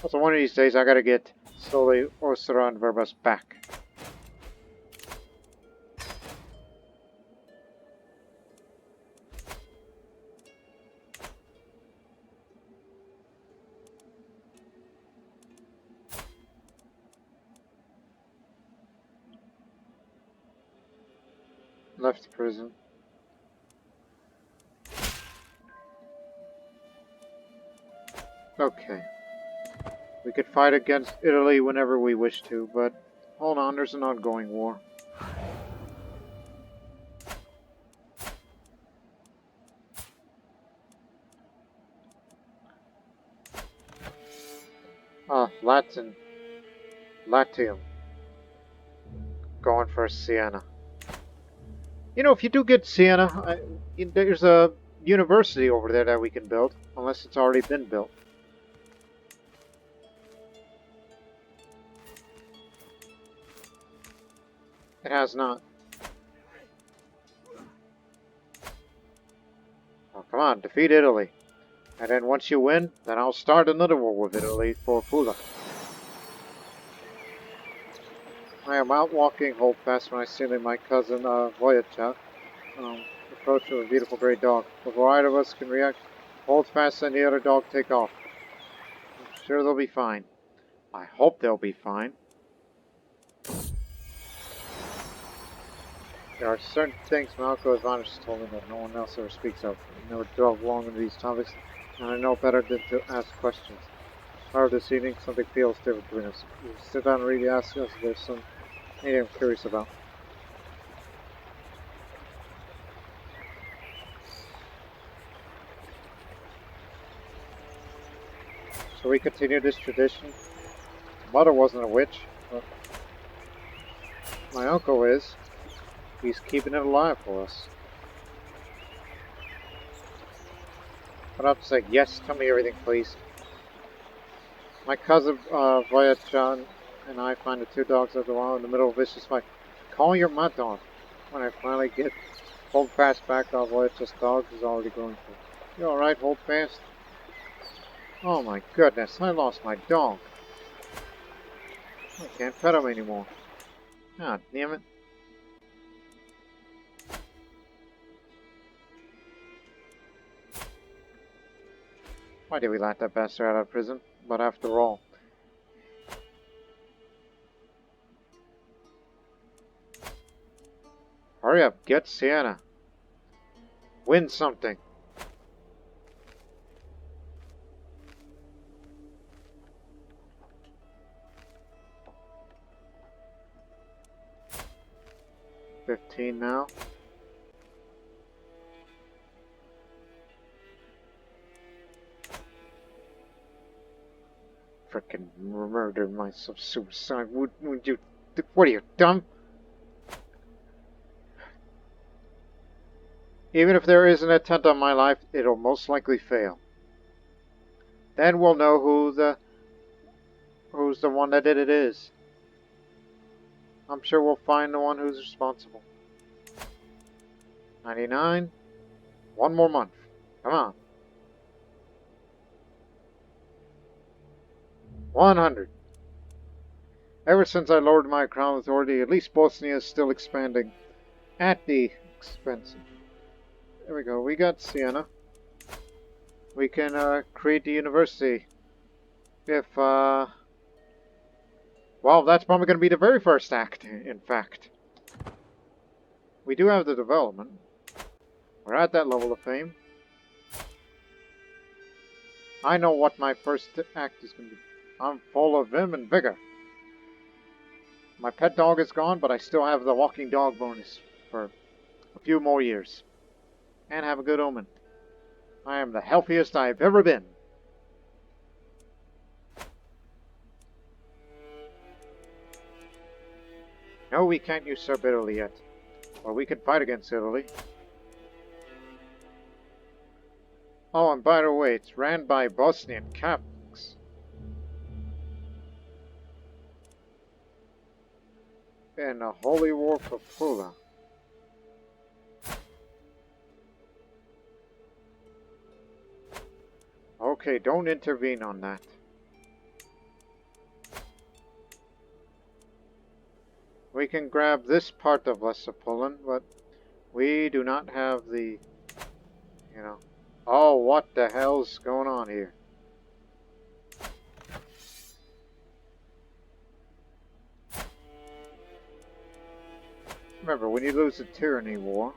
Also, one of these days I gotta get Soli, Orsara, and Verbas back. Left prison. Okay. We could fight against Italy whenever we wish to, but hold on, there's an ongoing war. Latium. Going for Siena. You know, if you do get Siena, there's a university over there that we can build, unless it's already been built. It has not. Oh, come on, defeat Italy. And then once you win, then I'll start another war with Italy for Pula. I am out walking, hold fast when I see my cousin Voyacha approach with a beautiful great dog. Before either of us can react, hold fast and the other dog take off. I'm sure they'll be fine. I hope they'll be fine. There are certain things my uncle Ivanis told me that no one else ever speaks of. I never delve long into these topics, and I know better than to ask questions. However, this evening, something feels different between us. We sit down and really ask us if there's something I'm curious about. So we continue this tradition. Mother wasn't a witch, but my uncle is. He's keeping it alive for us. But I have to say, yes, tell me everything, please. My cousin Voyachan and I find the two dogs of the wild in the middle of a vicious fight. Call your mud dog. When I finally get hold fast back off Voyacha's dog is already going through. You alright, hold fast? Oh my goodness, I lost my dog. I can't pet him anymore. Ah, damn it. Why did we let that bastard out of prison? But after all. Hurry up, get Sienna. Win something. $15 now. Frickin' murder myself, suicide. Would you? What are you, dumb? Even if there is an attempt on my life, it'll most likely fail. Then we'll know who's the one that did it is. I'm sure we'll find the one who's responsible. 99. One more month. Come on. 100. Ever since I lowered my crown authority, at least Bosnia is still expanding. At the expense. There we go. We got Siena. We can create the university. If, well, that's probably going to be the very first act, in fact. We do have the development. We're at that level of fame. I know what my first act is going to be. I'm full of vim and vigor. My pet dog is gone, but I still have the walking dog bonus for a few more years. And have a good omen. I am the healthiest I've ever been. No, we can't usurp Italy yet. Or we can fight against Italy. Oh, and by the way, it's ran by Bosnian Catholics. In a holy war for Pula. Okay, don't intervene on that. We can grab this part of Lesser Poland, but we do not have the, you know... Oh, what the hell's going on here? Remember, when you lose a tyranny war,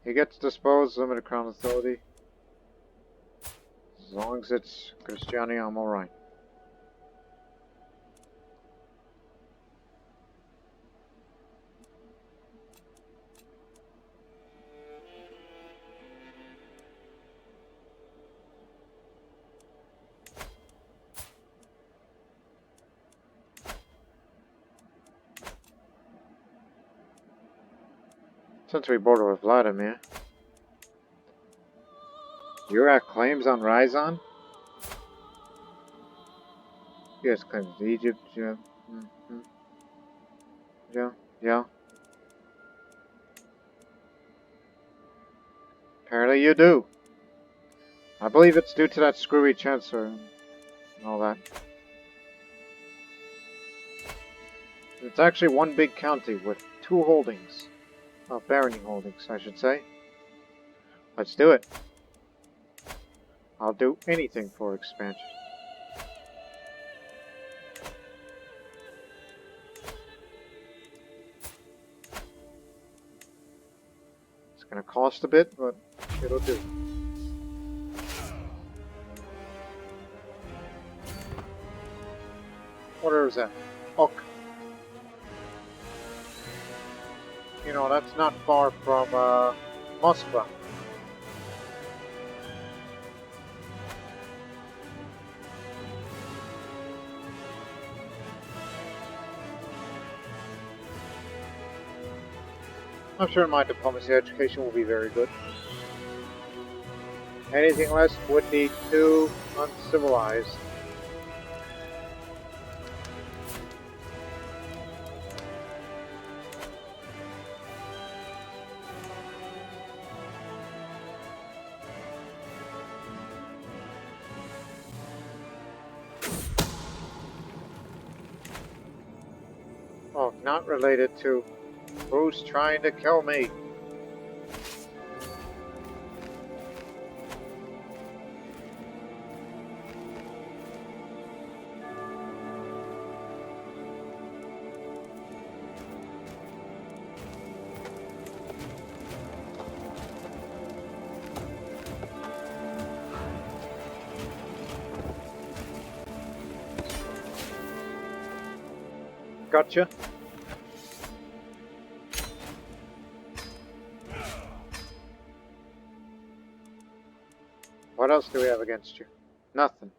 he gets disposed, limited crown authority. As long as it's Christianity, I'm alright. Since we border with Vladimir, you have claims on Ryazan? Yes, claims Egypt, Mm-hmm. Yeah, yeah. Apparently you do. I believe it's due to that screwy chancellor and all that. It's actually one big county with two holdings. Barony holdings, I should say. Let's do it. I'll do anything for expansion. It's gonna cost a bit, but it'll do. What is that? Ok. You know, that's not far from Moscow. I'm sure my diplomacy education will be very good. Anything less would be too uncivilized. Oh, not related to who's trying to kill me. Gotcha. What else do we have against you? Nothing.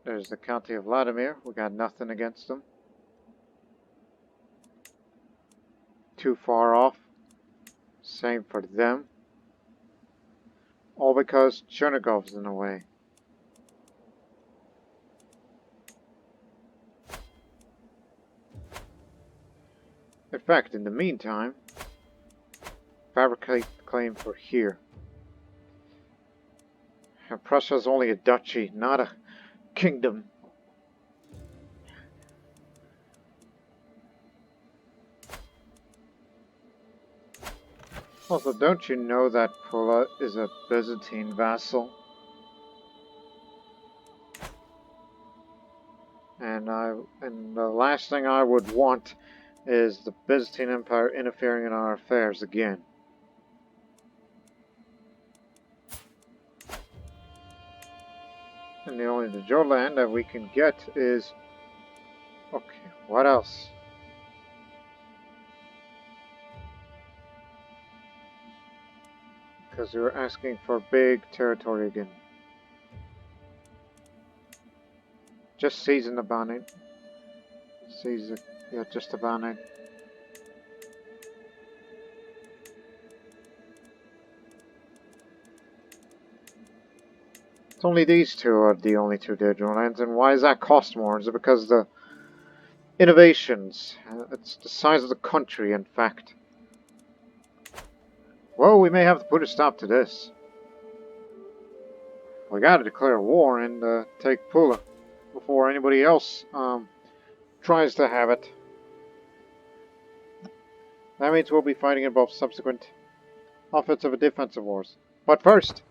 There's the County of Vladimir. We got nothing against them. Too far off. Same for them. All because Chernigov's in the way. In fact, in the meantime, fabricate the claim for here. And Prussia's only a duchy, not a kingdom. Also, don't you know that Pula is a Byzantine vassal? And the last thing I would want is the Byzantine Empire interfering in our affairs again. And the only land that we can get is... Okay, what else? Because we were asking for big territory again. Just season the bonnet. Season, yeah, just the bonnet. It's only these two are the only two digital lands, and why does that cost more? Is it because the innovations? It's the size of the country, in fact. Well, we may have to put a stop to this. We gotta declare war and take Pula before anybody else tries to have it. That means we'll be fighting in both subsequent offensive and defensive wars. But first,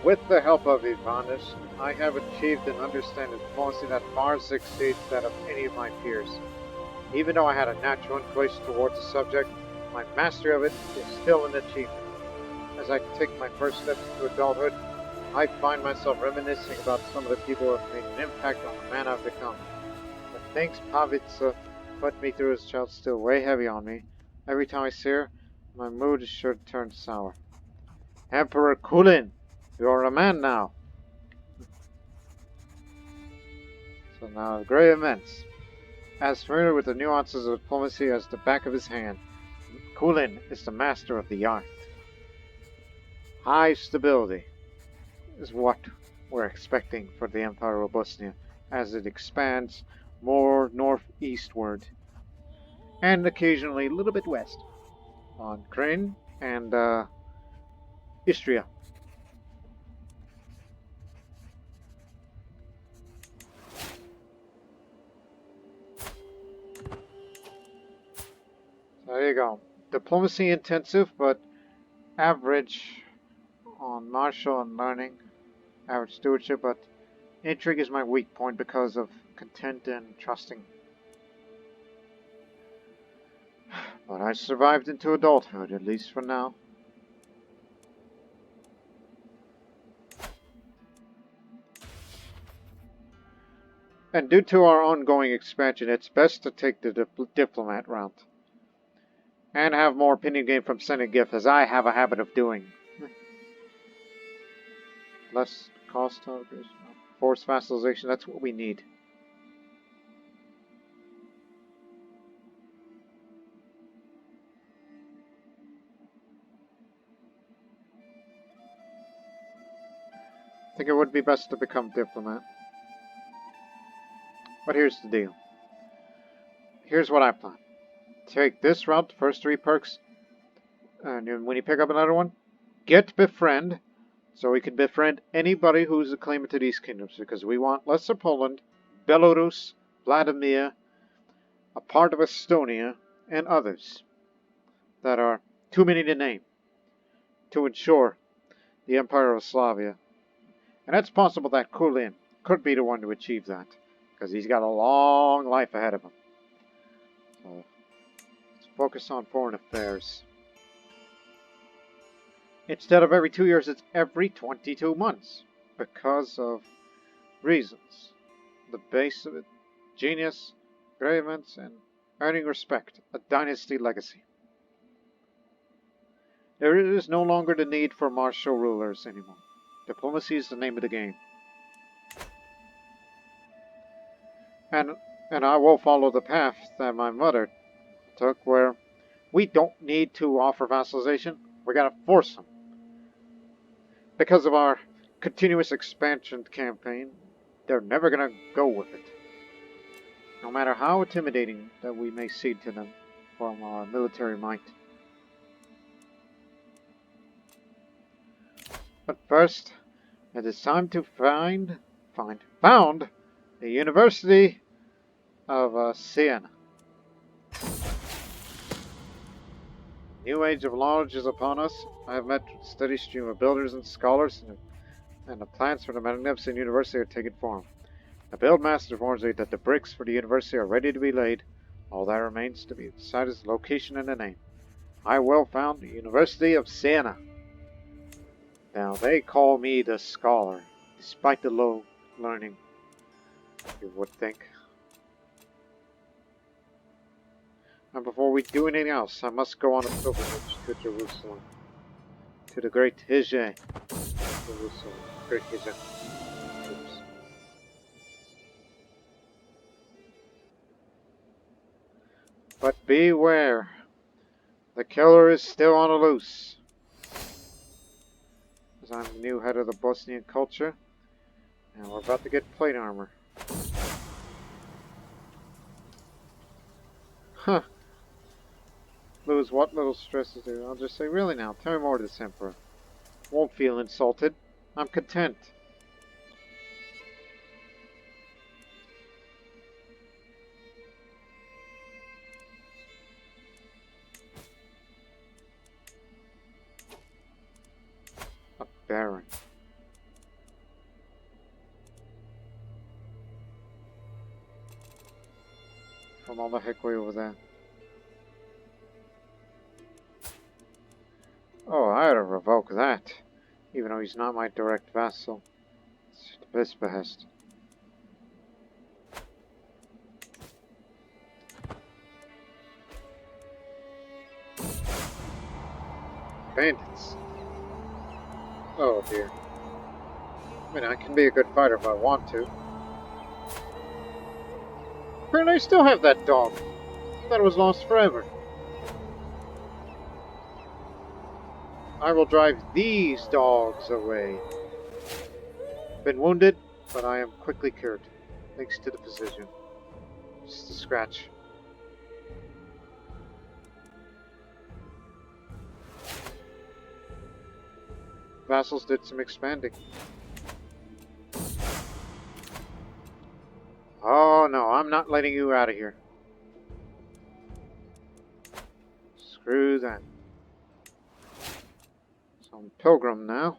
with the help of Ivanis, I have achieved an understanding of diplomacy that far exceeds that of any of my peers. Even though I had a natural inclination towards the subject, my mastery of it is still an achievement. As I take my first steps into adulthood, I find myself reminiscing about some of the people who have made an impact on the man I've become. The things Pavitsa put me through as a child still weigh heavy on me. Every time I see her, my mood is sure to turn sour. Emperor Kulin, you are a man now. So now the great immense. As familiar with the nuances of diplomacy as the back of his hand, Kulin is the master of the art. High stability is what we're expecting for the Empire of Bosnia as it expands more northeastward and occasionally a little bit west on Crane and Istria. So there you go. Diplomacy intensive, but average on martial and learning. Average stewardship, but intrigue is my weak point because of content and trusting. But I survived into adulthood, at least for now. And due to our ongoing expansion, it's best to take the diplomat route. And have more opinion gain from sending gifts, as I have a habit of doing. Less cost of forced vassalization, that's what we need. I think it would be best to become diplomat. But here's the deal. Here's what I plan. Take this route, first 3 perks, and when you pick up another one, get befriend, so we can befriend anybody who's a claimant to these kingdoms, because we want Lesser Poland, Belarus, Vladimir, a part of Estonia, and others that are too many to name to ensure the Empire of Slavia. And it's possible that Kulin could be the one to achieve that, because he's got a long life ahead of him. So let's focus on foreign affairs. Instead of every 2 years, it's every 22 months, because of reasons. The base of it, genius, graveness, and earning respect, a dynasty legacy. There is no longer the need for martial rulers anymore. Diplomacy is the name of the game. And I will follow the path that my mother took, where we don't need to offer vassalization, we gotta force them. Because of our continuous expansion campaign, they're never gonna go with it. No matter how intimidating that we may seem to them from our military might. But first, it is time to found the University of Siena. New age of knowledge is upon us. I have met a steady stream of builders and scholars, and the plans for the magnificent university are taking form. The buildmaster informs me that the bricks for the university are ready to be laid. All that remains to be decided is the location and the name. I will found the University of Siena. Now, they call me the scholar, despite the low learning, you would think. And before we do anything else, I must go on a pilgrimage to Jerusalem. To the great Hije. Jerusalem. Great Hije. Oops. But beware. The killer is still on the loose. As I'm the new head of the Bosnian culture. And we're about to get plate armor. Huh. Lose what little stresses there. I'll just say, really now, tell me more to this emperor. Won't feel insulted. I'm content. A baron. From all the heck way over there. Oh, I ought to revoke that, even though he's not my direct vassal. It's to his behest. Bandits. Oh dear. I mean, I can be a good fighter if I want to. Apparently I still have that dog. I thought it was lost forever. I will drive these dogs away. Been wounded, but I am quickly cured, thanks to the physician. Just a scratch. Vassals did some expanding. Oh no, I'm not letting you out of here. Screw that. So I'm pilgrim now.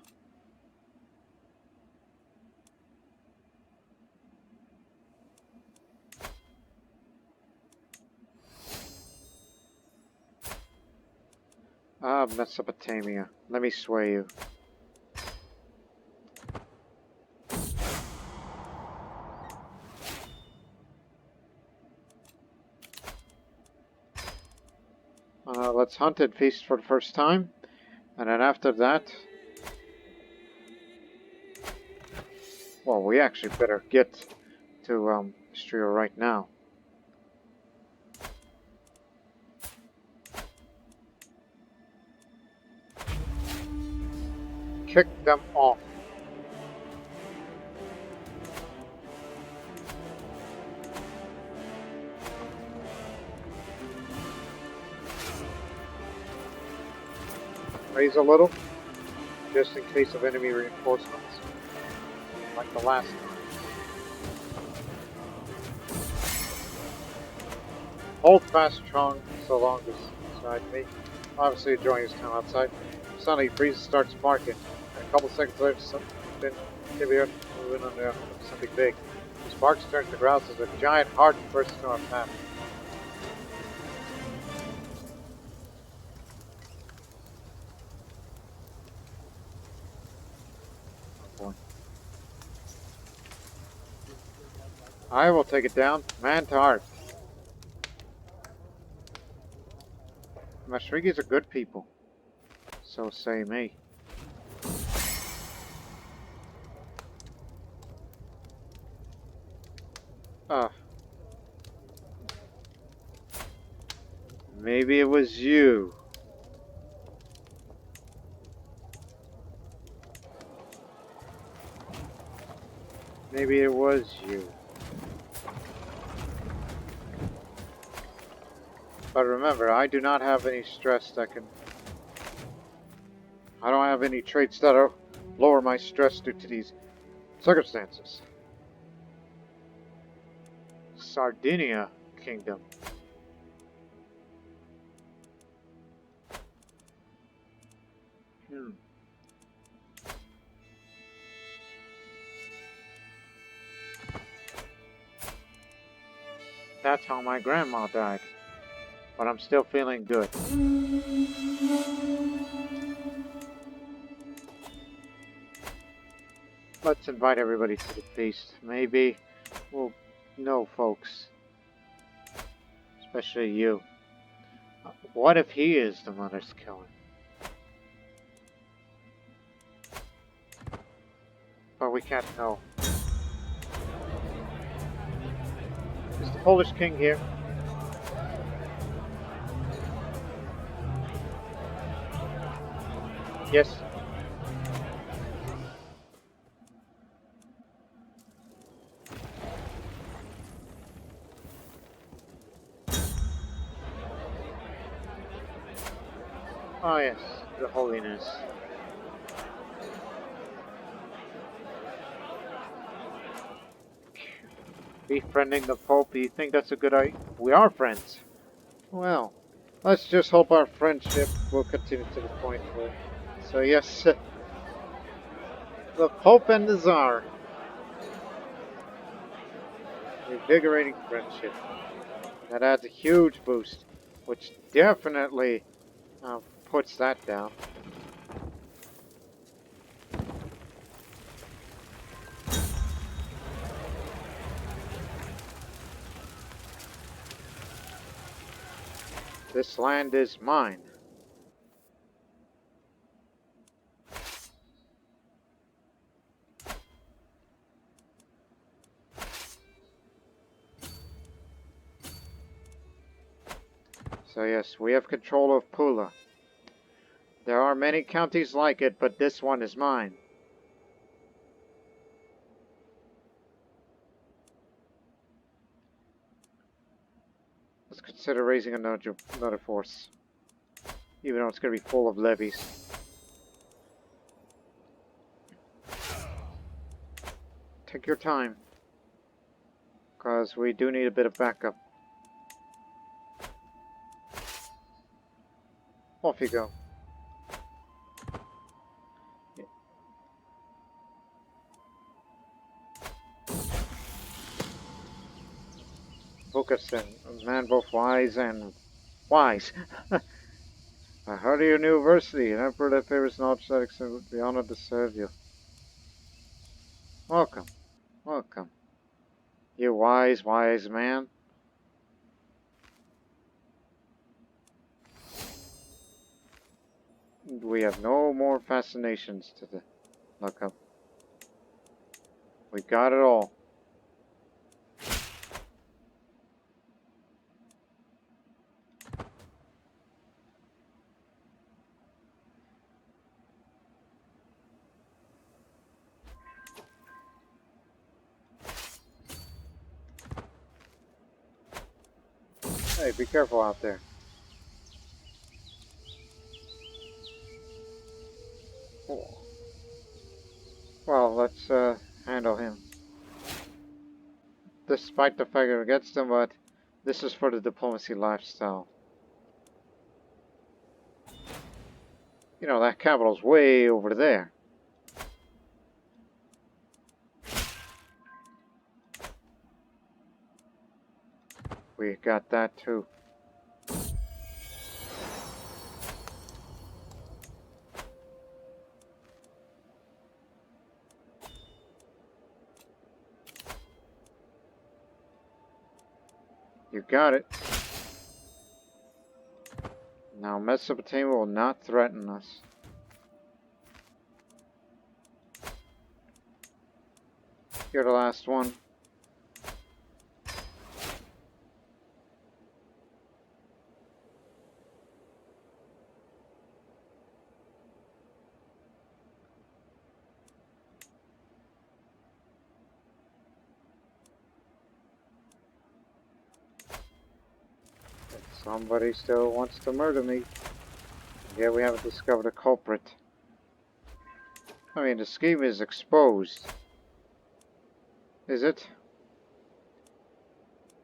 Ah, Mesopotamia. Let me sway you. Let's hunt and feast for the first time. And then after that... Well, we actually better get to Istria right now. Kick them off. Raise a little, just in case of enemy reinforcements, like the last time. Hold fast strong so long as inside me. Obviously enjoying his time outside. Suddenly Freeze starts barking, and a couple seconds later something moving on there, something big. His barks turns to growls as a giant heart bursts into our path. I will take it down, man to heart. Mashrigis are good people. So say me. Maybe it was you. Maybe it was you. But remember, I do not have any stress that can... I don't have any traits that lower my stress due to these circumstances. Sardinia Kingdom. That's how my grandma died. But I'm still feeling good. Let's invite everybody to the feast. Maybe we'll know folks. Especially you. What if he is the mother's killer? But we can't know. Is the Polish king here? Yes. Oh yes, the holiness. Befriending the Pope, do you think that's a good idea? We are friends. Well, let's just hope our friendship will continue to the point where... So yes, the Pope and the Tsar. Invigorating friendship. That adds a huge boost, which definitely puts that down. This land is mine. So yes, we have control of Pula. There are many counties like it, but this one is mine. let's consider raising another force. Even though it's going to be full of levies. Take your time. Because we do need a bit of backup. Off you go. Vukasin, a man both wise and wise. I heard of your new university, an emperor that favors knowledge that would be honored to serve you. Welcome, welcome. You wise man. We have no more fascinations to look up. We got it all. Hey, be careful out there. Well, let's handle him. Despite the fact we're against him, but this is for the diplomacy lifestyle. You know, that capital's way over there. We got that too. You got it. Now Mesopotamia will not threaten us. You're the last one. Somebody still wants to murder me. Yeah, we haven't discovered a culprit. I mean, the scheme is exposed. Is it?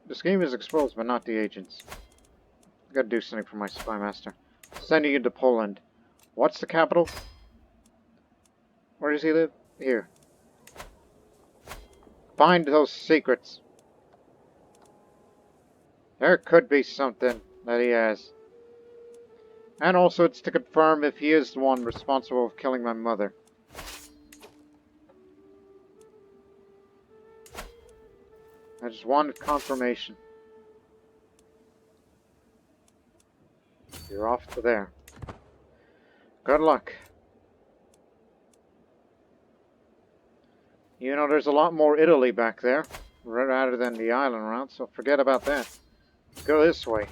The scheme is exposed, but not the agents. Gotta do something for my spy master. Sending you to Poland. What's the capital? Where does he live? Here. Find those secrets. There could be something that he has. And also it's to confirm if he is the one responsible for killing my mother. I just wanted confirmation. You're off to there. Good luck. You know, there's a lot more Italy back there, rather than the island route, so forget about that. Go this way.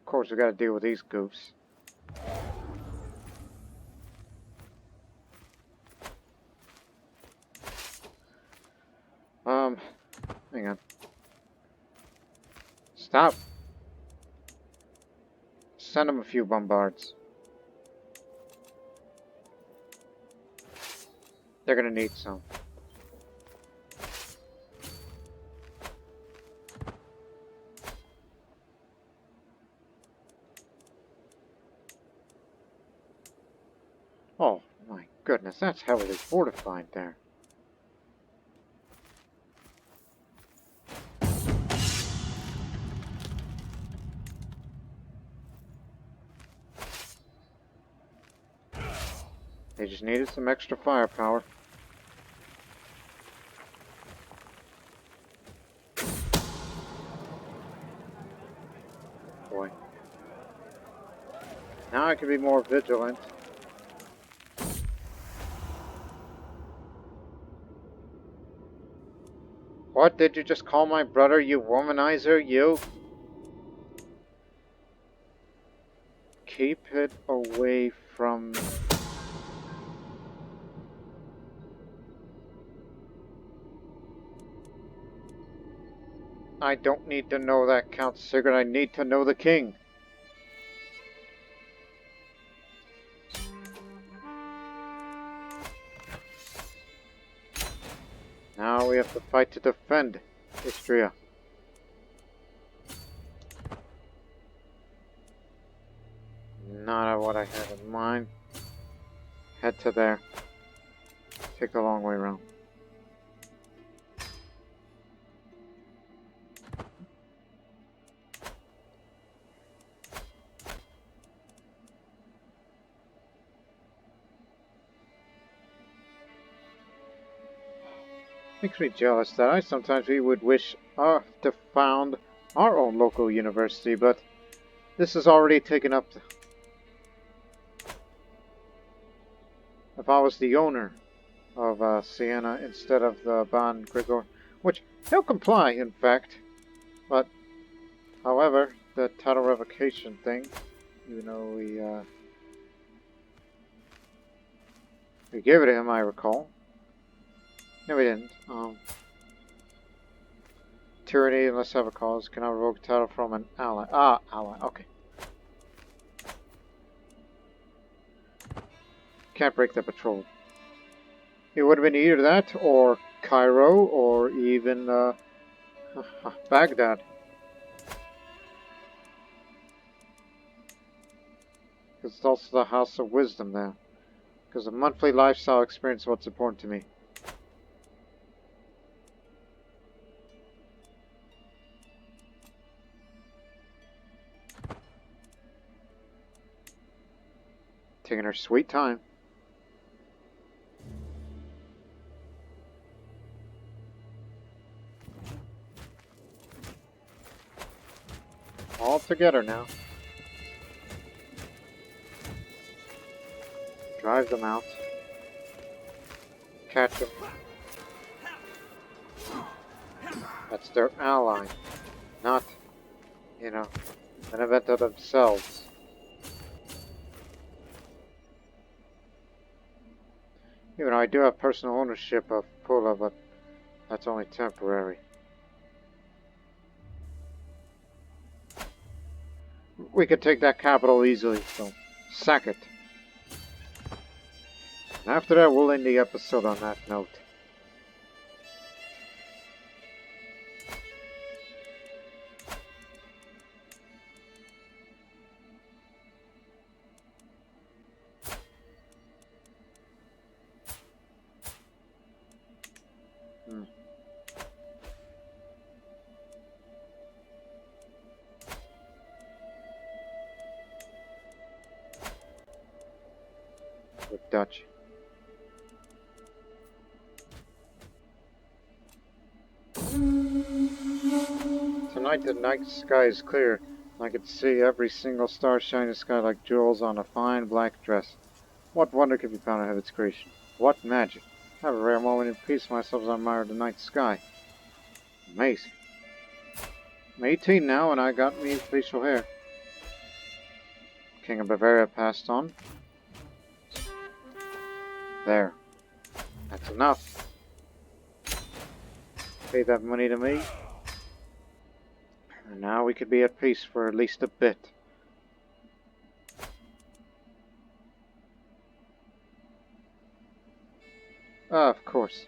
Of course, we gotta deal with these goofs. Hang on. Stop. Send them a few bombards. They're gonna need some. Oh my goodness, that's heavily fortified there. They just needed some extra firepower. Boy. Now I can be more vigilant. What did you just call my brother, you womanizer, you? Keep it away from... I don't need to know that, Count Sigurd. I need to know the king. Now we have to fight to defend Istria. Not what I had in mind. Head to there. Take the long way around. Makes me jealous that sometimes we would wish to found our own local university, but this is already taken up. If I was the owner of Siena instead of the Ban Grigor, which he'll comply, in fact, but however, the title revocation thing, even though we gave it to him, I recall. No, we didn't. Tyranny, unless have a cause, cannot revoke title from an ally. Ah, ally. Okay. Can't break the patrol. It would have been either that, or Cairo, or even Baghdad. Because it's also the House of Wisdom there. Because the monthly lifestyle experience is what's important to me. Taking her sweet time. All together now. Drive them out. Catch them. That's their ally. Not, an event of themselves. Even though I do have personal ownership of Pula, but that's only temporary. We could take that capital easily, so sack it. And after that, we'll end the episode on that note. With Dutch. Tonight the night sky is clear. I could see every single star shine in the sky like jewels on a fine black dress. What wonder could be found out of its creation? What magic! I have a rare moment in peace myself as I admire the night sky. Amazing. I'm 18 now and I got me facial hair. King of Bavaria passed on. There. That's enough. Pay that money to me. And now we could be at peace for at least a bit. Of course.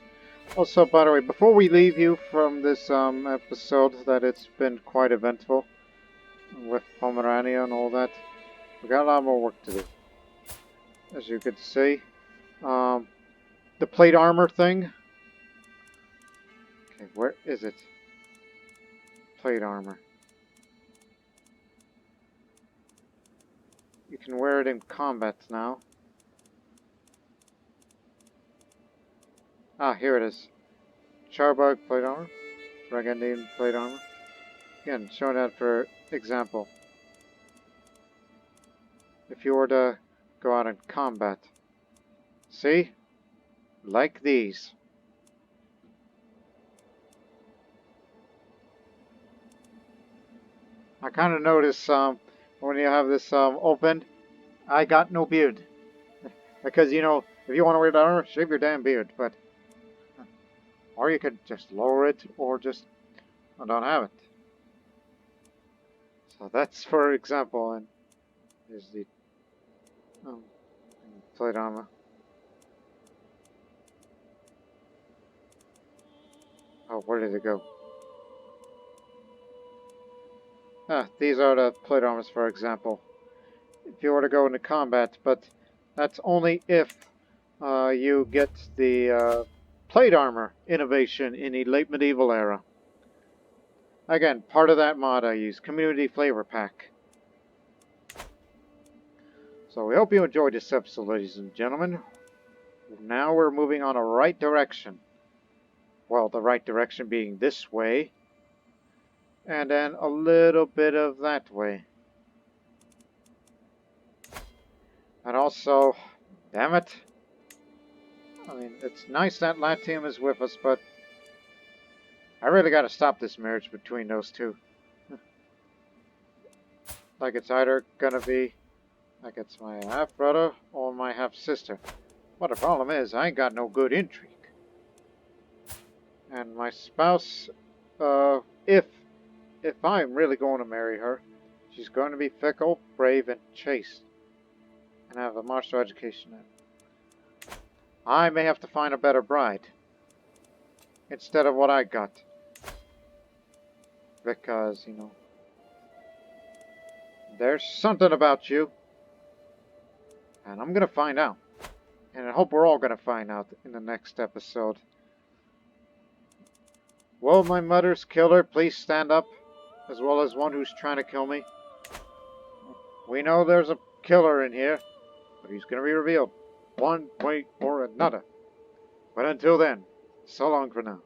Also, by the way, before we leave you from this episode, that it's been quite eventful with Pomerania and all that, we got a lot more work to do. As you could see, the plate armor thing. Okay, where is it? Plate armor. You can wear it in combat now. Ah, here it is. Charbog plate armor. Burgundian plate armor. Again, showing that for example. If you were to go out in combat. See? Like these. I kind of notice when you have this opened, I got no beard. Because, you know, if you want to wear that armor, shave your damn beard. But, or you could just lower it, or just don't have it. So that's for example, and here's the plate armor. Oh, where did it go? Ah, these are the plate armors, for example. If you were to go into combat, but that's only if you get the plate armor innovation in the late medieval era. Again, part of that mod I use, Community Flavor Pack. So we hope you enjoyed this episode, ladies and gentlemen. Now we're moving on a right direction. Well, the right direction being this way. And then a little bit of that way. And also, damn it. I mean, it's nice that Latium is with us, but I really gotta stop this marriage between those two. Like it's either gonna be like it's my half-brother or my half-sister. But the problem is, I ain't got no good intrigue. And my spouse, if I'm really going to marry her, she's going to be fickle, brave, and chaste. And have a martial education. I may have to find a better bride. Instead of what I got. Because, you know, there's something about you. And I'm going to find out. And I hope we're all going to find out in the next episode. Will my mother's killer please stand up? As well as one who's trying to kill me. We know there's a killer in here. But he's going to be revealed. One way or another. But until then, so long for now.